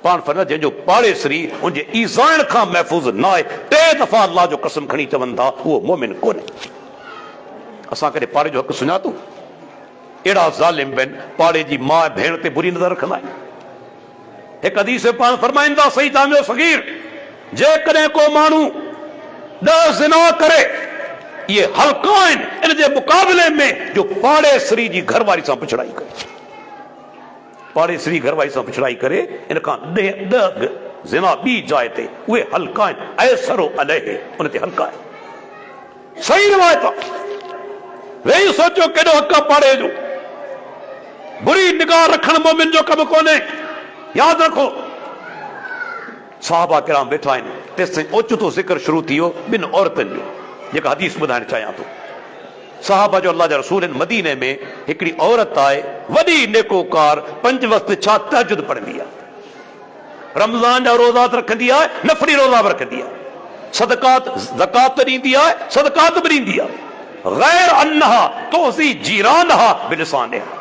पाण फैना जंहिंजो पाड़े सरी उनजे ईज़ाइण खां महफ़ूज़ न आहे, टे दफ़ा अल्लाह जो कसम खणी चवनि था उहो मोमिन कोने। असां कॾहिं पाड़े जो हक़ सुञातूं? अहिड़ा ज़ालिम आहिनि, पाड़े जी माउ भेण ते बुरी नज़र रखंदा आहिनि। हिकु हदीस में पाण फरमाईंदा सही जामिओ सगीर, जेकॾहिं को माण्हू 10 ज़िना करे, इहे हल्का आहिनि इन जे मुक़ाबले में जो पाड़े सरी जी घरवारी सां पिछड़ाई करे। पाड़े सरी घरवारी सां पिछड़ाई करे, इन खां 10 ज़िना ॿी जाइ ते, उहे हल्का आहिनि, ऐसरो अलैहि, उन ते हल्का आहे। सही रिवायत आहे। वेही सोचो केॾो हक़ आहे पाड़े जो। बुरी निगाह रखण मोमिन जो कमु कोन्हे। यादि रखो सहाबा किराम वेठा आहिनि, तेसिताईं ओचितो ज़िक्र शुरू थी वियो ॿिनि औरतुनि जो, जेका हदीस ॿुधाइण चाहियां थो। सहाबा जो अल्लाह जा रसूल आहिनि। मदीने में हिकिड़ी औरत आहे, वॾी नेकोकार, 5 वक़्त छा तहजुद पढ़ंदी आहे, रमज़ान जा रोज़ात रखंदी आहे, नफ़ली रोज़ा बि रखंदी आहे, सदकात ज़कात ॾींदी आहे, सदकात बि ॾींदी आहे, गैर अन्नहा तोज़ी जीरानहा बिलिसानिहा,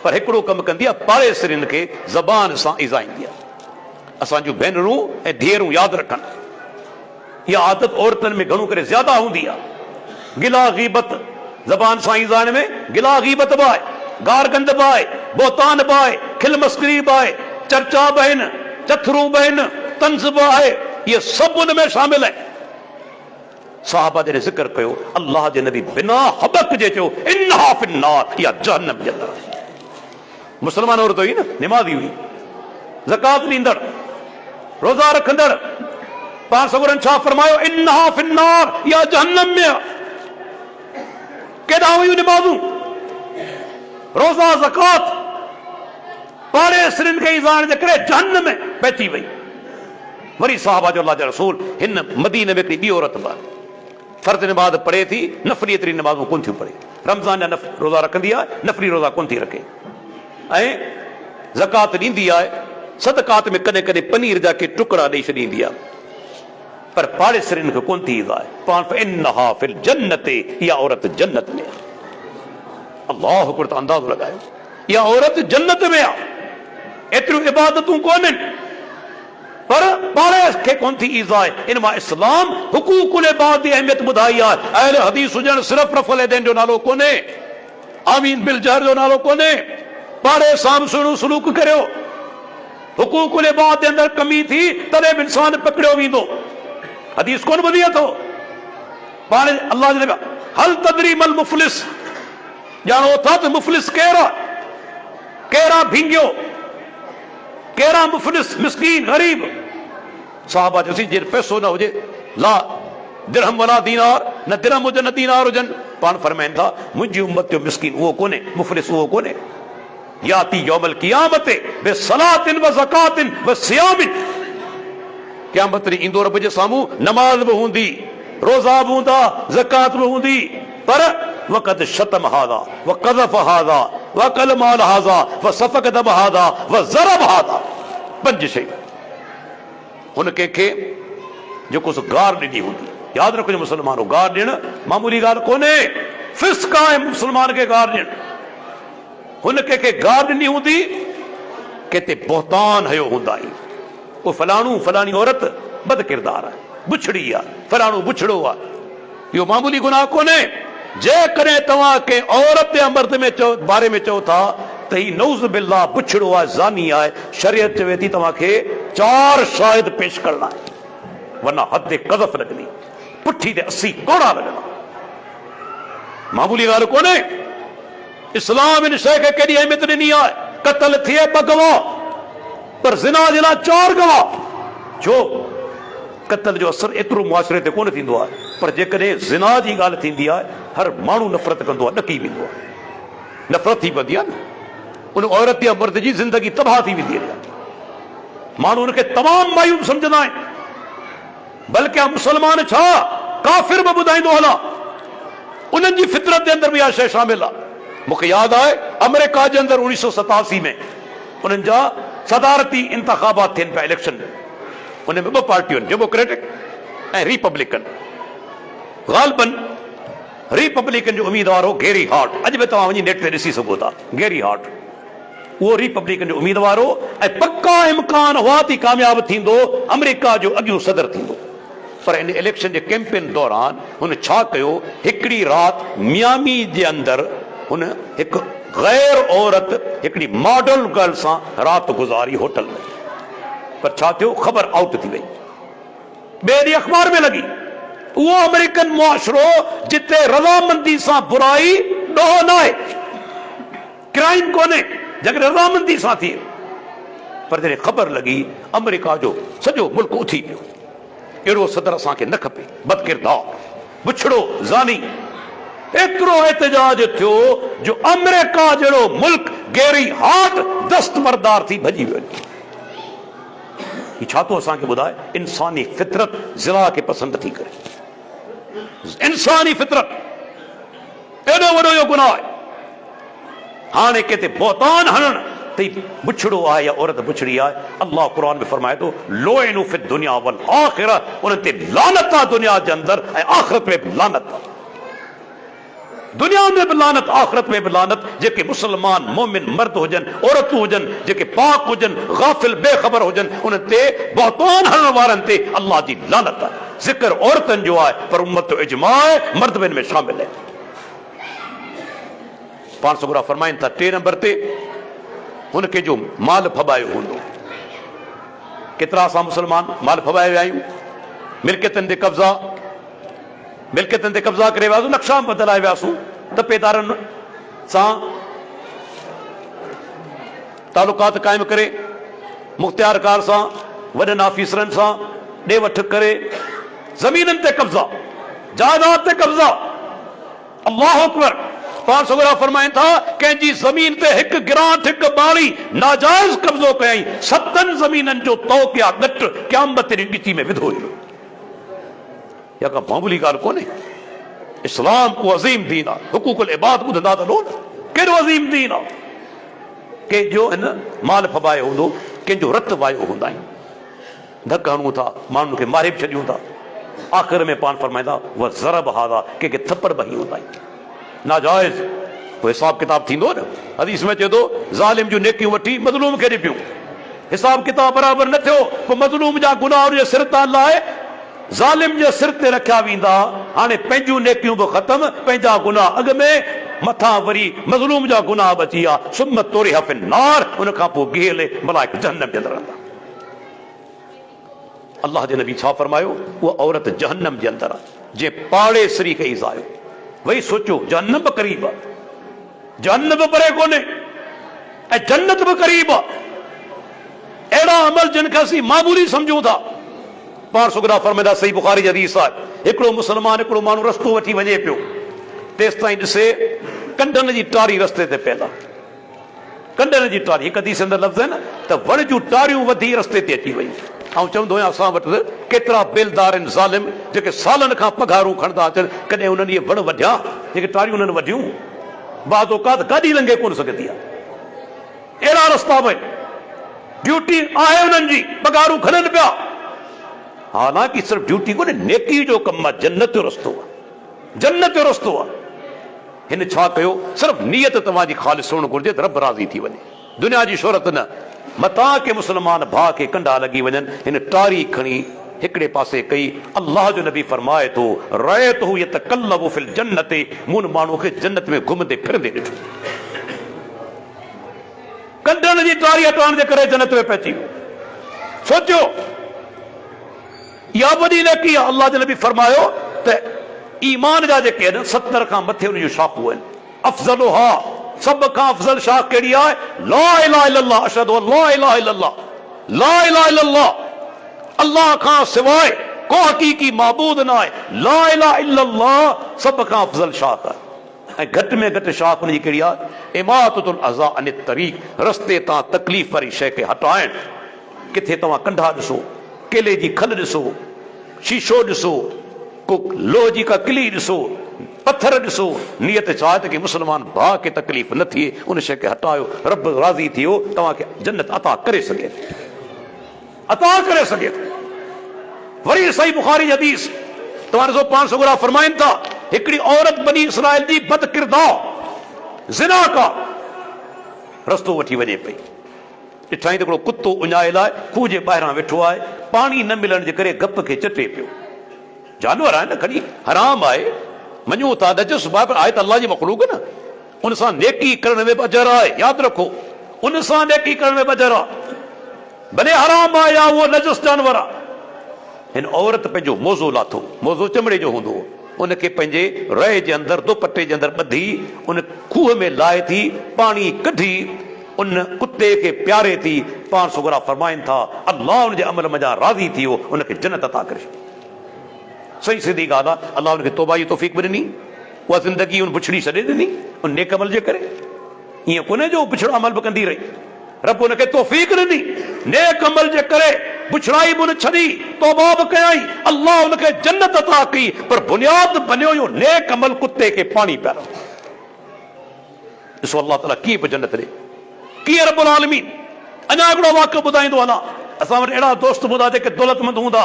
पर हिकिड़ो कमु कंदी आहे, पाड़े सरियुनि खे ज़बान सां इज़ाईंदी आहे। असांजूं भेनरूं ऐं धीअरूं यादि रखनि, इहा आदत औरतुनि में घणो करे ज़्यादा हूंदी आहे। गिला गीबत, ज़बान सां इज़ाइण में गिला गीबत बि आहे, गार गंद बि आहे, बोतान बि आहे, खिल मस्करी बि आहे, चर्चा बि आहिनि, चथरूं बि आहिनि, तंज़ बि आहे, इहे सभु उन में शामिल आहिनि। साहबा जॾहिं ज़िक्र कयो, अल्लाह जे नबी बिना हबक जे चयो इन्हा फिन्नार, इहा जहन्नम जे अंदरि। मुसलमान औरत हुई न, निमाज़ी हुई, ज़कात ॾींदड़, रोज़ा रखंदड़, पाण सगुरनि छा फरमायो इन्हा फिन्नार, इहा जहन्नम में आहे। केॾा हुयूं निमाज़ूं, रोज़ा, ज़कात, पाड़े सरियुनि खे इज़ाइण जे करे जहन्नम में पइजी वई। वरी साहबा जो अल्लाह जा रसूल, हिन मदीने में हिकिड़ी ॿी औरत बि आहे, फर्ज़ निमाज़ पढ़े थी, नफ़ली एतिरी निमाज़ूं कोन थियूं पढ़े, रमज़ान जा रोज़ा रखंदी आहे, नफ़ली रोज़ा कोन थी रखे, ऐं ज़कात ॾींदी आहे, सदकात में कॾहिं कॾहिं पनीर जा के टुकड़ा ॾेई छॾींदी आहे, पर पाड़े सरियुनि खे कोन थी इज़ाए। पाण इन्हा फिल जन्नते, इहा औरत जन्नत में आहे। अल्लाह अकबर, त अंदाज़ो लॻायो, इहा औरत जन्नत में आहे। एतिरियूं इबादतूं कोन्हनि, पर पाड़े खे कोन थी इज़ाए। इन मां इस्लाम हुकूकुल इबाद जी अहमियत ॿुधाई आहे। अहले हदीस हुजण सिर्फ़ रफ़ुल यदैन जो नालो कोन्हे, आमीन बिल जहर जो नालो कोन्हे। पाड़े सां बि सुहिणो सलूक करियो। हुकूकुल इबाद जे अंदरि कमी थी तॾहिं बि इंसान पकड़ियो वेंदो। हदीस कोन ॿुधी अथव? पाण अल्लाह जे हल तदरी मल मुफ़लिस, ॼाणो था त मुफ़लिस केरु आहे, कहिड़ा भींगियो, कहिड़ा मुफ़लिस, मिस्कीन, ग़रीब। साहबा चयोसीं जे पैसो न हुजे, ला दिरहम वला दीनार, न दिरहम हुजनि न दीनार हुजनि। पाण फरमाइनि था मुंहिंजी उम्मत जो मिस्कीन उहो कोन्हे, मुफ़लिस उहो कोन्हे। याती यौमल क़ियामत बे सलातिन व ज़कातिन व सियामिन, क़यामत ॾींहुं ईंदो रब जे साम्हूं, नमाज बि हूंदी, रोज़ा बि हूंदा, ज़कात बि हूंदी, पर वक़द शतम हादा व क़ज़फ़ हादा व अकल माल हादा व सफ़क दम हादा व ज़रब हादा, 5 शयूं। हुन कंहिंखे जेको सो गार ॾिनी हूंदी, यादि रखो मुस्लमानो, गार ॾियणु मामूली ॻाल्हि कोन्हे, फिस्क आहे मुस्लमान खे गार ॾियणु। हुन कंहिंखे गार ॾिनी हूंदी, किथे बोहतान हयो हूंदा, पोइ फलाणू फलाणी औरत बद किरदार आहे, बुछड़ी आहे, फलाणो बुछड़ो आहे, इहो मामूली गुनाह कोन्हे। जेकॾहिं तव्हां कंहिं औरत या मर्द में बारे में चओ था त ही नऊज़ बिल्लाह बुछड़ो आहे, ज़ानी आहे, शरीयत चवे थी तव्हांखे 4 शाहिद पेश करणा आहे, वरना हद क़ज़फ़ लॻंदी, पुठी ते 80 कोड़ा लॻंदा। मामूली ॻाल्हि कोन्हे। इस्लाम इन शइ खे केॾी अहमियत ॾिनी आहे, क़त्ल थिए 2 गवाह, पर ज़िना जे लाइ 4 गवाह। छो? क़त्ल जो असर एतिरो मुआशरे ते कोन थींदो आहे, पर जेकॾहिं ज़िना जी ॻाल्हि थींदी आहे, हर माण्हू नफ़रत कंदो आहे, ॾकी वेंदो आहे, नफ़रत थी पवंदी आहे न, उन औरत या मर्द जी ज़िंदगी तबाह थी वेंदी आहे, माण्हू उनखे तमामु मायूस सम्झंदा आहिनि। बल्कि मुसलमान छा, काफ़िर बि ॿुधाईंदो हलां, उन्हनि जी फितरत जे अंदरि बि इहा शइ शामिल आहे। मूंखे यादि आहे अमेरिका जे अंदरि 1987 में उन्हनि जा सदारती इंतख़ाबात थियनि पिया, इलेक्शन में, उन में 2 पार्टियूं आहिनि, डेमोक्रेटिक ऐं रिपब्लिकन। ग़ालिबन रिपब्लिकन जो उम्मीदवार हो गैरी हार्ट, अॼु बि तव्हां वञी नेट ते ॾिसी सघो था, गैरी हार्ट उहो रिपब्लिकन जो उम्मीदवार हो, ऐं पक्का इम्कान हुआ थी कामयाब थींदो, अमेरिका जो अॻियूं सदर थींदो। पर इन इलेक्शन जे कैंपेन दौरान हुन छा कयो, हिकिड़ी राति मियामी जे अंदरि हुन हिकु गैर औरत, हिकिड़ी मॉडल गर्ल सां राति गुज़ारी होटल में। पर छा थियो, ख़बर आउट थी वई, ॿिए ॾींहुं अख़बार में लॻी। उहो अमेरिकन मुआशरो जिते रज़ामंदी सां बुराई ॾोह न आहे, क्राइम कोन्हे, जॾहिं रज़ामंदी सां थिए। पर जॾहिं ख़बर लॻी, अमेरिका जो सॼो मुल्क उथी पियो, अहिड़ो सदर असांखे न खपे, बदकिरदार, बुछड़ो, ज़ानी। एतिरो एहतजाज थियो जो अमेरिका जहिड़ो मुल्क गैरी हार्ट दस्तबरदार थी भॼी वियो। छा थो असांखे ॿुधाए, इंसानी फितरत ज़िना खे पसंदि थी करे, इंसानी फितरत, एॾो वॾो इहो गुनाह आहे। हाणे किथे बोहतान हणण त बुछड़ो आहे या औरत बुछड़ी आहे, अल्लाह क़ुरान में फरमाए थो, लोइनु फिद दुनिया वल आखिरा, उन्हनि ते लानत आहे दुनिया जे अंदरि ऐं आख़िरत में बि लानत आहे, दुनिया में बि लानत, आख़िरत में बि लानत। जेके मुसलमान मोमिन मर्द हुजनि, औरतूं हुजनि, जेके पाक हुजनि, गाफ़िल बेख़बर हुजनि, उन्हनि ते बोहतान हणण वारनि ते अल्लाह जी लानत आहे। ज़िक्र औरतनि जो आहे, पर उम्मत जो इजमा आहे, मर्द बि इन में शामिल आहे। पाण सगुरा फरमाइनि था 3 नंबर ते हुनखे जो माल फबायो हूंदो। केतिरा असां मुसलमान माल फबाए विया आहियूं, मिल्कियतनि ते कब्ज़ा करे वियासीं, नक्शा बदलाए वियासीं, तपेदारनि सां तालुकात क़ाइमु करे, मुख़्तियारकार सां, वॾनि ऑफिसरनि सां ॾे वठि करे, ज़मीननि ते कब्ज़ा, जायदाद ते कब्ज़ा। अल्लाह अकबर। पाण सगुरा फरमाइनि था, कंहिंजी ज़मीन ते हिकु गिरांट, हिकु ॿाड़ी नाजाइज़ कब्ज़ो कयईं, 7 ज़मीननि जो तौक़िया गट क़यामत ॾींहुं गिची में विधो हुयो। या का मामूली ॻाल्हि कोन्हे। इस्लाम को अज़ीम दीन आहे, हुकूकुल इबाद ॿुधंदा त लो न, केॾो अज़ीम दीन आहे। कंहिंजो हिन माल फबायो हूंदो, कंहिंजो रत वायो हूंदा आहिनि, धक हणूं था, माण्हुनि खे मारे बि छॾियूं था, आख़िर में पाण फरमाईंदा उहा ज़रब हादा, कंहिंखे थप्पड़ बि हूंदा आहिनि, नाजाइज़। पोइ हिसाब किताब थींदो न, हदीस में चए थो, ज़ालिम जूं नेकियूं वठी मज़लूम खे ॾिबियूं, हिसाब किताब बराबरि न थियो, पोइ मज़लूम जा गुनाह जे सिर तां लाइ ज़ालिम जे सिर ते रखिया वेंदा। हाणे पंहिंजूं नेकियूं बि ख़तम, पंहिंजा गुनाह अॻ में, मथां वरी मज़लूम जा गुनाह बची विया। सुम्म तोरी हफ़िन नार, उन खां पोइ गेले मलाइक जहन्नम जे अंदरि रहंदा। अल्लाह जे नबी छा फरमायो, उहा औरत जहन्नम जे अंदरि आहे, जे पाड़े सरी कई ज़ायो। वही सोचो, जहन्नम बि क़रीब आहे, जहन्नम बि परे कोन्हे ऐं जन्नत बि क़रीब आहे। अहिड़ा अमल जिन खे असीं मामूली सम्झूं था। पाण सुगरा फरमाईंदा, सही बुखारी जी हदीस आहे, हिकिड़ो मुसलमान हिकिड़ो माण्हू रस्तो वठी वञे पियो, तेसि ताईं ॾिसे कंडनि जी टारी रस्ते ते पियल आहे, कंडनि जी टारी, हिकु हदीस अंदरि लफ़्ज़ आहिनि त वण जूं टारियूं वधी रस्ते ते अची वयूं। ऐं चवंदो आहियां असां वटि केतिरा बेलदार आहिनि ज़ालिम जेके सालनि खां पघारूं खणंदा अचनि, कॾहिं उन्हनि इहे वण वढिया जेके टारियूं उन्हनि वढियूं? बाज़ औकात गाॾी लंघे कोन सघंदी आहे। अहिड़ा रस्ता बि ड्यूटी आहे उन्हनि जी, पघारूं खणनि पिया, हालांकि सिर्फ़ु ड्यूटी कोन्हे, नेकी जो कमु आहे, जन्नत जो रस्तो आहे, जन्नत जो रस्तो आहे। हिन छा कयो? सिर्फ़ु नियत तव्हांजी ख़ालिस हुअणु घुरिजे त रब राज़ी थी वञे, दुनिया जी शोहरत न। मता के मुस्लमान भाउ खे कंडा लॻी वञनि, हिन टारी खणी हिकिड़े पासे कई। अल्लाह जो नबी फरमाए थो रअयतहु यतकल्लबु फिल जन्नति, मूं माण्हू खे जन्नत में घुमंदे फिरंदे ॾिठो, कंडनि जी टारी हटाइण जे करे जन्नत में पहुची वियो। सोचियो इहा वॾी नेकी आहे। अल्लाह जो नबी फरमायो त ईमान जा जेके आहिनि 70 खां मथे उन जूं शाखूं आहिनि। अफ़ज़लुहा, सभ खां अफ़ज़ल शाख कहिड़ी आहे? ला इलाहा इल्लल्लाह, अशहदु अन ला इलाहा इल्लल्लाह, ला इलाहा इल्लल्लाह, अल्लाह खां सवाइ को हक़ीक़ी माबूद न आहे। ला इलाहा इल्लल्लाह सभ खां अफ़ज़ल शाख आहे। ऐं घटि में घटि शाख उनजी कहिड़ी आहे? इमाततुल अज़ा अनित तरीक़, रस्ते तां तकलीफ़ वारी शइ खे हटाइण। किथे तव्हां कंढा ॾिसो, केले जी खल ॾिसो, शीशो ॾिसो, को लोह जी का किली ॾिसो, पत्थर ॾिसो, नियत छा आहे त कि मुस्लमान भाउ खे तकलीफ़ न थिए, उन शइ खे हटायो, रब राज़ी थियो, तव्हांखे जन्नत अता करे सघे, अता करे सघे। वरी सही बुखारी जी हदीस तव्हां ॾिसो, पाण सुगरा फरमाइनि था हिकिड़ी औरत बनी इसराइल जी बद किरदार ज़िना का रस्तो वठी वञे पई। ॾिठाई त हिकिड़ो कुतो उञायल आहे, खूह जे ॿाहिरां वेठो आहे, पाणी न मिलण जे करे गप खे चटे पियो। जानवर आहे न, खणी हराम आहे, मञूं था नजस पर आहे त अल्लाह जी मखलूक न, उन सां नेकी करण में अजर आहे, यादि रखो, उन सां नेकी करण में अजर आहे, भले हराम आहे या उहो नजस जानवर आहे। हिन औरत पंहिंजो मोज़ो लाथो, मोज़ो चमड़े जो हूंदो हो, उनखे पंहिंजे रए जे अंदरि दुपट्टे जे अंदरि ॿधी उन खूह में लाहे थी, पाणी कढी उन कुते खे प्यारे थी। पाण सुगरा फरमाइनि था अल्लाह उनजे अमल मञा राज़ी थी वियो, उनखे जन्नत अता करे। सही सिधी ॻाल्हि आहे, अल्लाह उनखे तौबा जी तौफ़ीक़ बि ॾिनी, उहा ज़िंदगी उन पुछड़ी छॾे ॾिनी उन नेक अमल जे करे। ईअं कोन्हे जो पुछड़ो अमल बि कंदी रही, रब उनखे तौफ़ीक़ ॾिनी, नेक अमल जे करे पुछड़ाई बि उन छॾी, तौबा बि कयई, अल्लाह उनखे जन्नत अता कई। पर बुनियाद बनियो इहो नेक अमल, कुते खे पाणी पियारो। ॾिसो अल्लाह ताला कीअं बि जन्नत ॾे, कीअं रब्बुल आलमीन। अञा हिकिड़ो वाक़ियो ॿुधाईंदो हलां, असां वटि अहिड़ा दोस्त हूंदा जेके दौलतमंद हूंदा,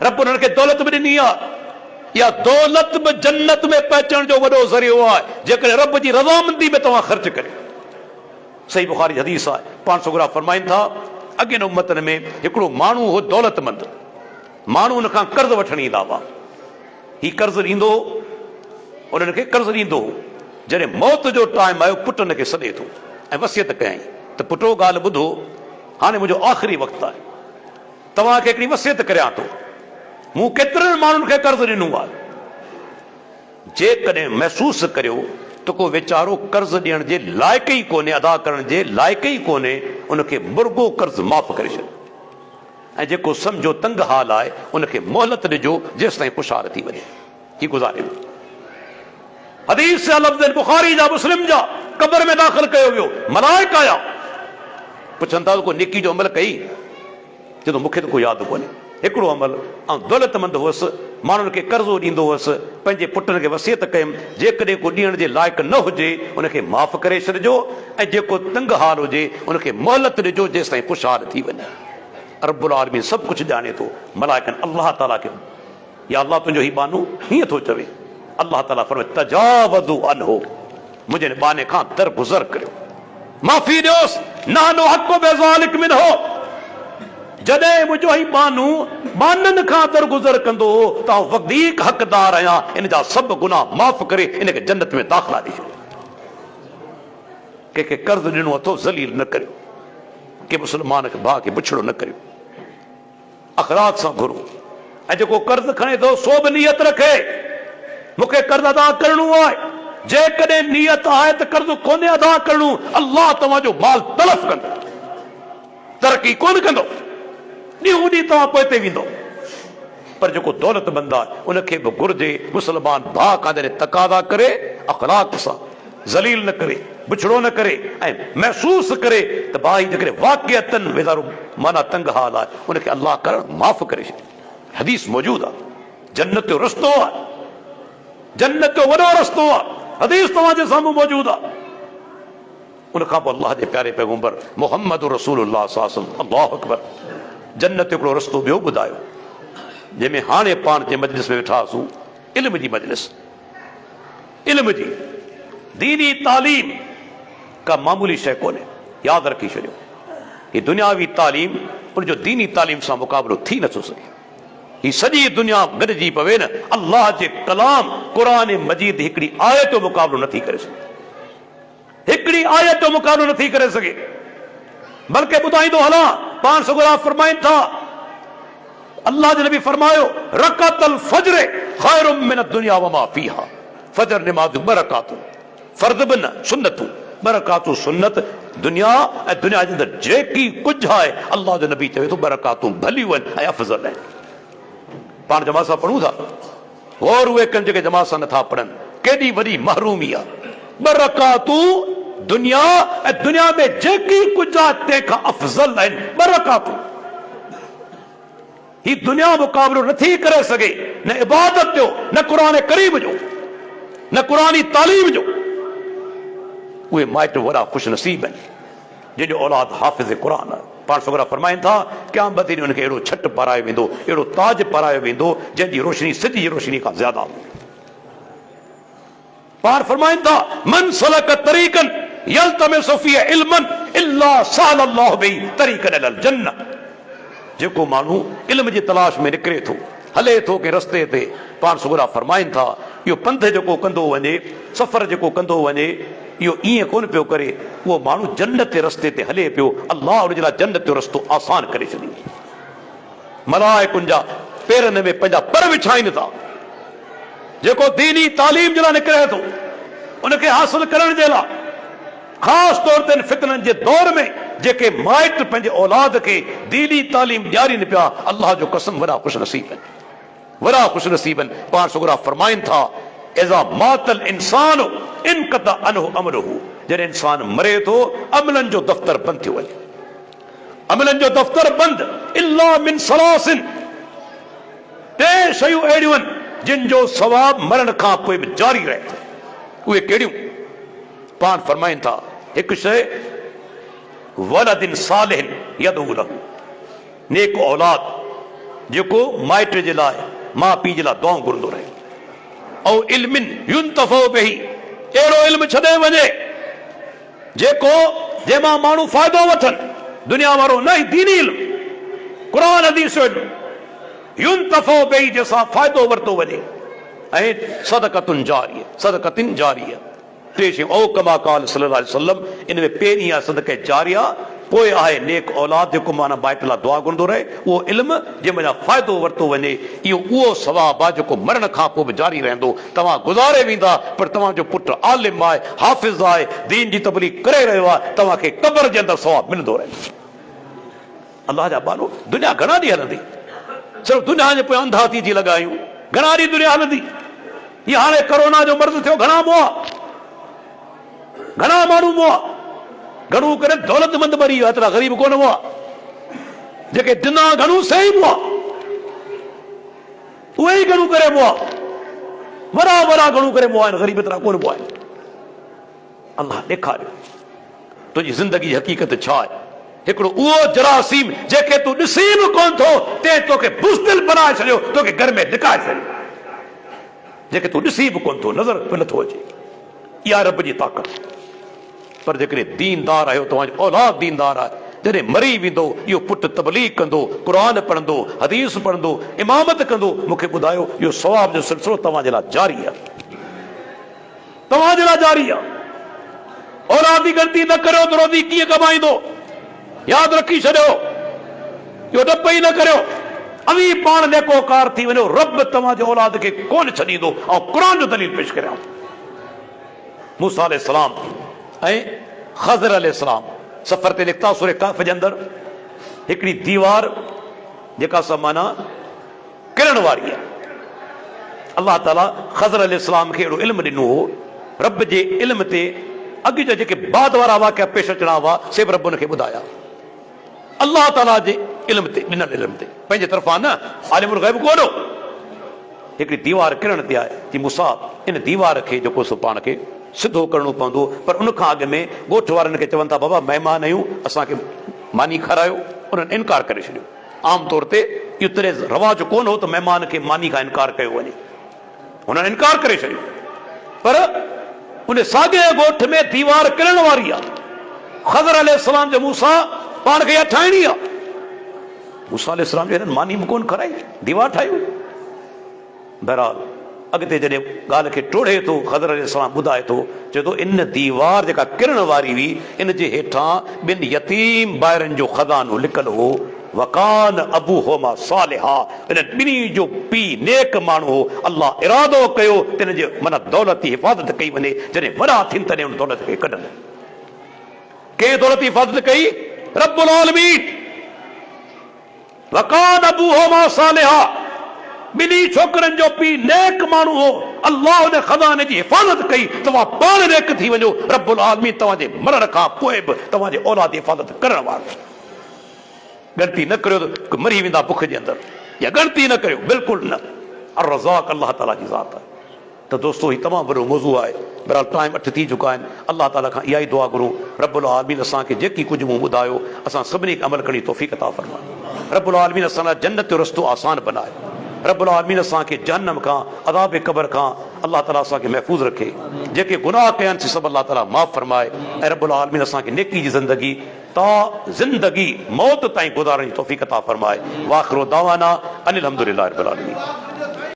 रब उन्हनि खे दौलत बि ॾिनी आहे। इहा दौलत बि जन्नत में पहुचण जो वॾो ज़रियो आहे, जेकॾहिं रब जी रज़ामंदी में तव्हां ख़र्च करियो। सही बुखारी जी हदीस आहे, पाण सुगरा फरमाइनि था अॻियनि उम्मतनि में हिकिड़ो माण्हू हो दौलतमंद माण्हू, उन खां कर्ज़ वठण ईंदा हुआ। ही कर्ज़ ॾींदो, उन्हनि खे कर्ज़ ॾींदो, जॾहिं मौत जो टाइम आयो पुट उनखे सॾे थो ऐं वसियत कयईं त पुटो ॻाल्हि ॿुधो, हाणे मुंहिंजो आख़िरी वक़्तु आहे, तव्हांखे हिकिड़ी वसियत करियां थो, मूं केतिरनि माण्हुनि खे कर्ज़ ॾिनो आहे, जेकॾहिं महसूसु करियो त को वीचारो कर्ज़ ॾियण जे लाइक़ ई कोन्हे, अदा करण जे लाइक़ ई कोन्हे, उनखे मुर्गो कर्ज़ माफ़ करे छॾियो, ऐं जेको सम्झो तंग हाल आहे उनखे मोहलत ॾिजो जेसि ताईं पुशार थी वञे। ही गुज़ारे वियो। हदीस जा लफ़्ज़ बुखारी जा, मुस्लिम जा, क़ब्र में दाख़िल कयो वियो, मलाइक आया, पुछनि था को नेकी जो अमल कई? चए थो मूंखे त कोई यादि कोन्हे। हिकिड़ो अमल, ऐं दौलतमंद हुअसि, माण्हुनि खे कर्ज़ो ॾींदो हुअसि, पंहिंजे पुटनि खे वसियत कयुमि, जेकॾहिं को ॾियण जे लाइक़ न हुजे उनखे माफ़ करे छॾिजो, ऐं जेको तंग हाल हुजे उनखे मोहलत ॾिजो जेसि ताईं पुशार थी वञे। रब्बुल आलमीन सभु कुझु ॼाणे थो। मलाइकनि अल्लाह ताला खे, या अल्लाह तुंहिंजो ही बानू हीअं थो चवे, अल्लाह ताला फरमाए तजावज़ु अन्हु, मुंहिंजे बाने खां दरगुज़र करियो, माफ़ी ॾियोसि, नहनु हक़्क़ु बिज़ालिक मिन्हु, जॾहिं मुंहिंजो ही बानू बाननि खां दरगुज़र कंदो त आउं वधीक हक़दार आहियां, इन जा सभु गुनाह माफ़ करे इनखे जन्नत में दाख़िला ॾेई छॾियो। कंहिंखे कर्ज़ ॾिनो अथो ज़लील न करियो, के मुस्लमान खे भाउ खे पुछड़ो न करियो, अख़लाक़ सां घुरो। ऐं जेको कर्ज़ खणे थो सो बि नियत रखे, मूंखे कर्ज़ अदा करणो आहे, जेकॾहिं नियत आहे त कर्ज़ कोन्हे अदा करणो, अल्लाह तव्हांजो माल तलफ़ कंदो, तरक़ी कोन कंदो, ॾींहों ॾींहुं तव्हां पोइ ते वेंदो। पर जेको दौलतमंद आहे उनखे बि घुर्जे मुस्लमान भाउ खां जॾहिं तक़ाज़ा करे अख़लाक़ सां, ज़लील न करे, बुछड़ो न करे ऐं महसूस करे त भाई जेकॾहिं वाक़ियतन वेज़ारो माना तंग हाल आहे उनखे अल्लाह करण माफ़ करे छॾे। हदीस मौजूद आहे, जन्नत जो रस्तो आहे, जन्नत जो वॾो रस्तो आहे, हदीस तव्हांजे साम्हूं मौजूद आहे। उनखां पोइ अल्लाह जे प्यारे पैगंबर मुहम्मद रसूलुल्लाह सल्लल्लाहु अलैहि वसल्लम अल्लाहु अकबर जन्नत जो हिकिड़ो रस्तो ॿियो ॿुधायो, जंहिंमें हाणे पाण जे मजलिस में वेठासीं, इल्म जी मजलिस, इल्म जी दीनी तालीम का मामूली शइ कोन्हे। यादि रखी छॾियो, ही दुनियावी तालीम उनजो दीनी तालीम सां मुक़ाबिलो थी नथो सघे। ही सॼी दुनिया गॾिजी पवे न, अल्लाह जे कलाम क़ुरान मजीद हिकिड़ी आयत जो मुक़ाबिलो नथी करे सघे, हिकिड़ी आयत जो मुक़ाबिलो नथी करे सघे। बल्कि ॿुधाईंदो हलां, पाण सगोरा फरमाइनि था, अल्लाह जे नबी फरमायो रकातल फज्र खैरुम मिन दुनिया व मा फीहा। फजर नमाज़ ॿ रकातूं, फर्द बि न, सुन्नतूं, ॿ रकातूं सुन्नत, दुनिया ऐं दुनिया जे अंदरि जेकी कुझु आहे अल्लाह जो नबी चवे थो ॿ रकातूं भलियूं आहिनि ऐं अफ़ज़ल आहिनि। पाण जमात सां पढ़ूं था, और उहे कनि जेके जमात सां नथा पढ़नि, केॾी वॾी महरूमी आहे। ॿ रकातूं दुनिया ऐं दुनिया में जेकी कुझु आहे तंहिंखां अफ़ज़ल आहिनि ॿ रकातूं। ही दुनिया मुक़ाबिलो नथी करे सघे, न इबादत जो, न क़ुरान करीम जो, न क़ुरानी तालीम जो। उहे माइट वॾा ख़ुशि नसीब आहिनि जंहिंजो औलाद हाफ़िज़ क़ुरान आहे। पाण सगोरा फरमाइनि था, क़यामत ॾींहुं उनखे अहिड़ो छट पारायो वेंदो, अहिड़ो ताज पारायो वेंदो जंहिंजी रोशनी सिज जी रोशनी खां ज़्यादा हूंदी। पाण फरमाइनि था, मन सलक तरीक़न यल्तमिसु फ़ीहि इल्मन इल्ला सहलल्लाहु बिही तरीक़न इलल जन्नह। जेको माण्हू इल्म जी तलाश में निकिरे थो, हले थो के रस्ते ते, पाण सगोरा फरमाइनि था, इहो पंध जेको कंदो वञे, सफ़र जेको कंदो वञे, इहो ईअं कोन पियो करे, उहो माण्हू जन्नत जे रस्ते ते हले पियो, अल्लाह उनजे लाइ जन्नत जो रस्तो आसान करे छॾींदो। मलाइकुनि जा पेरनि में पंहिंजा पर विछाइनि था। जेको दीनी तालीम जे लाइ निकिरे थो, उनखे हासिल करण जे लाइ, ख़ासि तौर ते फितननि जे दौर में जेके माइट पंहिंजे औलाद खे दीनी तालीम ॾियारीनि पिया, अल्लाह जो कसम वॾा ख़ुशि नसीब आहिनि, वॾा ख़ुशि नसीब आहिनि। पाण सगोरा फरमाइनि था, इज़ा मातल इंसानु इनक़ता अनहु अमरुहु। जॾहिं इंसान मरे थो, अमलनि जो दफ़्तर बंदि थी वञे, अमलनि जो दफ़्तर बंदि, इल्ला मिन सलासिन, टे शयूं अहिड़ियूं आहिनि जिन जो सवाब मरण खां पोइ बि जारी रहे थो। उहे कहिड़ियूं? पाण फरमाइनि था, हिकु शइ वलदिन सालिहिन यदऊ लहू, नेक औलाद जेको माइट जे लाइ, माउ पीउ जे लाइ दुआऊं घुरंदो रहे। ऐं इल्मिन युन्तफ़उ बिही, अहिड़ो इल्म छॾे वञे जेको जंहिंमां माण्हू फ़ाइदो वठनि, दुनिया वारो न, दीनी इल्म, क़ुरान हदीस जो इल्म, युन्तफ़उ बिही, जंहिंसां फ़ाइदो वरितो वञे। ऐं सदक़तुन जारिया, सदक़तिन जारिया, टे शयूं। औ कमा क़ाल सल्लल्लाहु अलैहि वसल्लम, इन में पहिरीं आहे सदक़े जारिया, पोइ आहे नेक औलाद जेको माना माइट लाइ दुआ घुरंदो रहे, उहो इल्म जंहिंमहिल फ़ाइदो वरितो वञे, इहो उहो सवाब आहे जेको मरण खां पोइ बि जारी रहंदो। तव्हां गुज़ारे वेंदा, पर तव्हांजो पुटु आलिम आहे, हाफ़िज़ आहे, दीन जी तबलीग करे रहियो आहे, तव्हांखे क़ब्र जे अंदरि सवाब मिलंदो रहे। अल्लाह जा बानो, दुनिया घणा ॾींहं हलंदी? सिर्फ़ु दुनिया जे पोइ अंधा थी जी लॻायूं, घणा ॾींहं दुनिया हलंदी? इहा हाणे कोरोना जो मर्ज़ थियो, घणा मुआ, घणा माण्हू मुआ, घणो करे दौलतमंद मरी वियो, एतिरा ग़रीब कोन हुआ, जेके ॾिना घणो सही मुआ, उहे ई घणो करे मुआ, वॾा वॾा घणो करे मुआ आहिनि, ग़रीब एतिरा कोन मुआ आहिनि। अल्लाह ॾेखारियो तुंहिंजी ज़िंदगी जी हक़ीक़त छा आहे। हिकिड़ो उहो जरासीम जेके तूं ॾिसी बि कोन थो, ते तोखे बुज़दिल बनाए छॾियो, तोखे घर में ॾिकाए छॾियो, जेके तूं ॾिसी बि कोन थो, नज़र बि नथो अचे। इहा रब जी ताक़त। पर जेकॾहिं दीनदार आहियो, तव्हांजो औलाद दीनदार आहे, जॾहिं मरी वेंदो, इहो पुटु तबलीग कंदो, क़ुरान पढ़ंदो, हदीस पढ़ंदो, इमामत कंदो, मूंखे ॿुधायो इहो सवाब जो सिलसिलो तव्हांजे लाइ जारी आहे, तव्हांजे लाइ जारी आहे। औलाद जी ग़लती न करियो त रोज़ी कीअं कमाईंदो, यादि रखी छॾियो, इहो डप ई न करियो। अवी पाण नेकोकार थी वञो, रब तव्हांजे औलाद खे कोन छॾींदो। ऐं क़ुरान जो दलील पेश करियां, मूसा अलैहिस्सलाम ऐं ख़ज़र अलैहिस्सलाम सफ़र ते निकिता, सूरह कहफ़ जे अंदरि हिकिड़ी दीवार जेका सा माना किरण वारी आहे। अल्लाह ताला ख़ज़र अलैहिस्सलाम खे अहिड़ो इल्मु ॾिनो हो, रब जे इल्म ते अॻु जा जेके बाद वारा वाक़िया पेश अचणा हुआ से बि रब उनखे ॿुधाया अल्लाह ताला जे इल्म ते, ॾिनल इल्म ते, पंहिंजे तरफ़ां न। आलिमुल ग़ैब कोन हो। हिकिड़ी दीवार किरण ते आहे कि मूसा इन दीवार खे जेको सो पाण खे सिधो करणो पवंदो, पर उनखां अॻु में ॻोठ वारनि खे चवनि था बाबा महिमान आहियूं, असांखे मानी खारायो। उन्हनि इनकार करे छॾियो। आम तौर ते इहो तॾहिं रवाज कोन हो त महिमान खे मानी खां इनकार कयो वञे, हुननि इनकार करे छॾियो। पर उन साॻे ॻोठ में दीवार किरण वारी आहे। ख़ज़र अलैहिस्सलाम जो मूसा पाण खे इहा ठाहिणी आहे। मूसा अलैहिस्सलाम जो हिननि मानी बि कोन खाराई, दीवार ठाहियूं। बहरहाल अॻिते जॾहिं ॻाल्हि खे टोड़े थो, ख़ज़र अलैहिस्सलाम ॿुधाए थो, चए थो इन दीवार जेका किरण वारी हुई इन जे हेठां ॿिनि यतीम ॿारनि जो खज़ानो लिखियलु हो। वकान अबू होमा सालिहा, इन ॿिन्ही जो पीउ नेक माण्हू हो। अल्लाह इरादो कयो त इन जे माना दौलत जी हिफ़ाज़त कई वञे। जॾहिं वॾा थियनि तॾहिं उन दौलत खे कढनि। कंहिं दौलत जी हिफ़ाज़त कई? रब्बुल आलमीन। वकान अबू होमा सालिहा, ॿिन्ही छोकरनि जो पीउ नेक माण्हू हो। अल्लाह उन खज़ाने जी हिफ़ाज़त कई। तव्हां पाण नेक थी वञो, रब्बुल आलमीन तव्हांजे मरण खां पोइ बि तव्हांजे औलाद जी हिफ़ाज़त करण वारो। ॻणती न करियो त मरी वेंदा बुख जे अंदरि, या ॻणती न करियो, बिल्कुलु न। अर्रज़ाक़ अल्लाह ताला जी ज़ात आहे। त दोस्तो ही तमामु वॾो मौज़ू आहे। बहरहाल टाइम 8 थी चुका आहिनि। अल्लाह ताला खां इहा ई दुआ घुरूं, रब्बुल आलमीन असांखे जेकी कुझु मूं ॿुधायो असां सभिनी खे अमल करण जी तौफ़ीक़ अता फ़रमाए। रब्बुल आलमीन असां लाइ जन्नत जो रस्तो आसान बनाए। रब्बुल आलमीन असांखे जहन्नम खां, अज़ाब क़ब्र खां अल्लाह ताला असांखे महफ़ूज़ रखे। जेके गुनाह कया आहिनि सभु अल्लाह ताला माफ़ फरमाए। ऐं रब्बुल आलमीन असांखे नेकी जी ज़िंदगी ता ज़िंदगी मौत ताईं गुज़ारण जी तौफ़ीक़ अता फ़रमाए। वाख़िरु दावाना अनिल हम्दुलिल्लाहि रब्बिल आलमीन।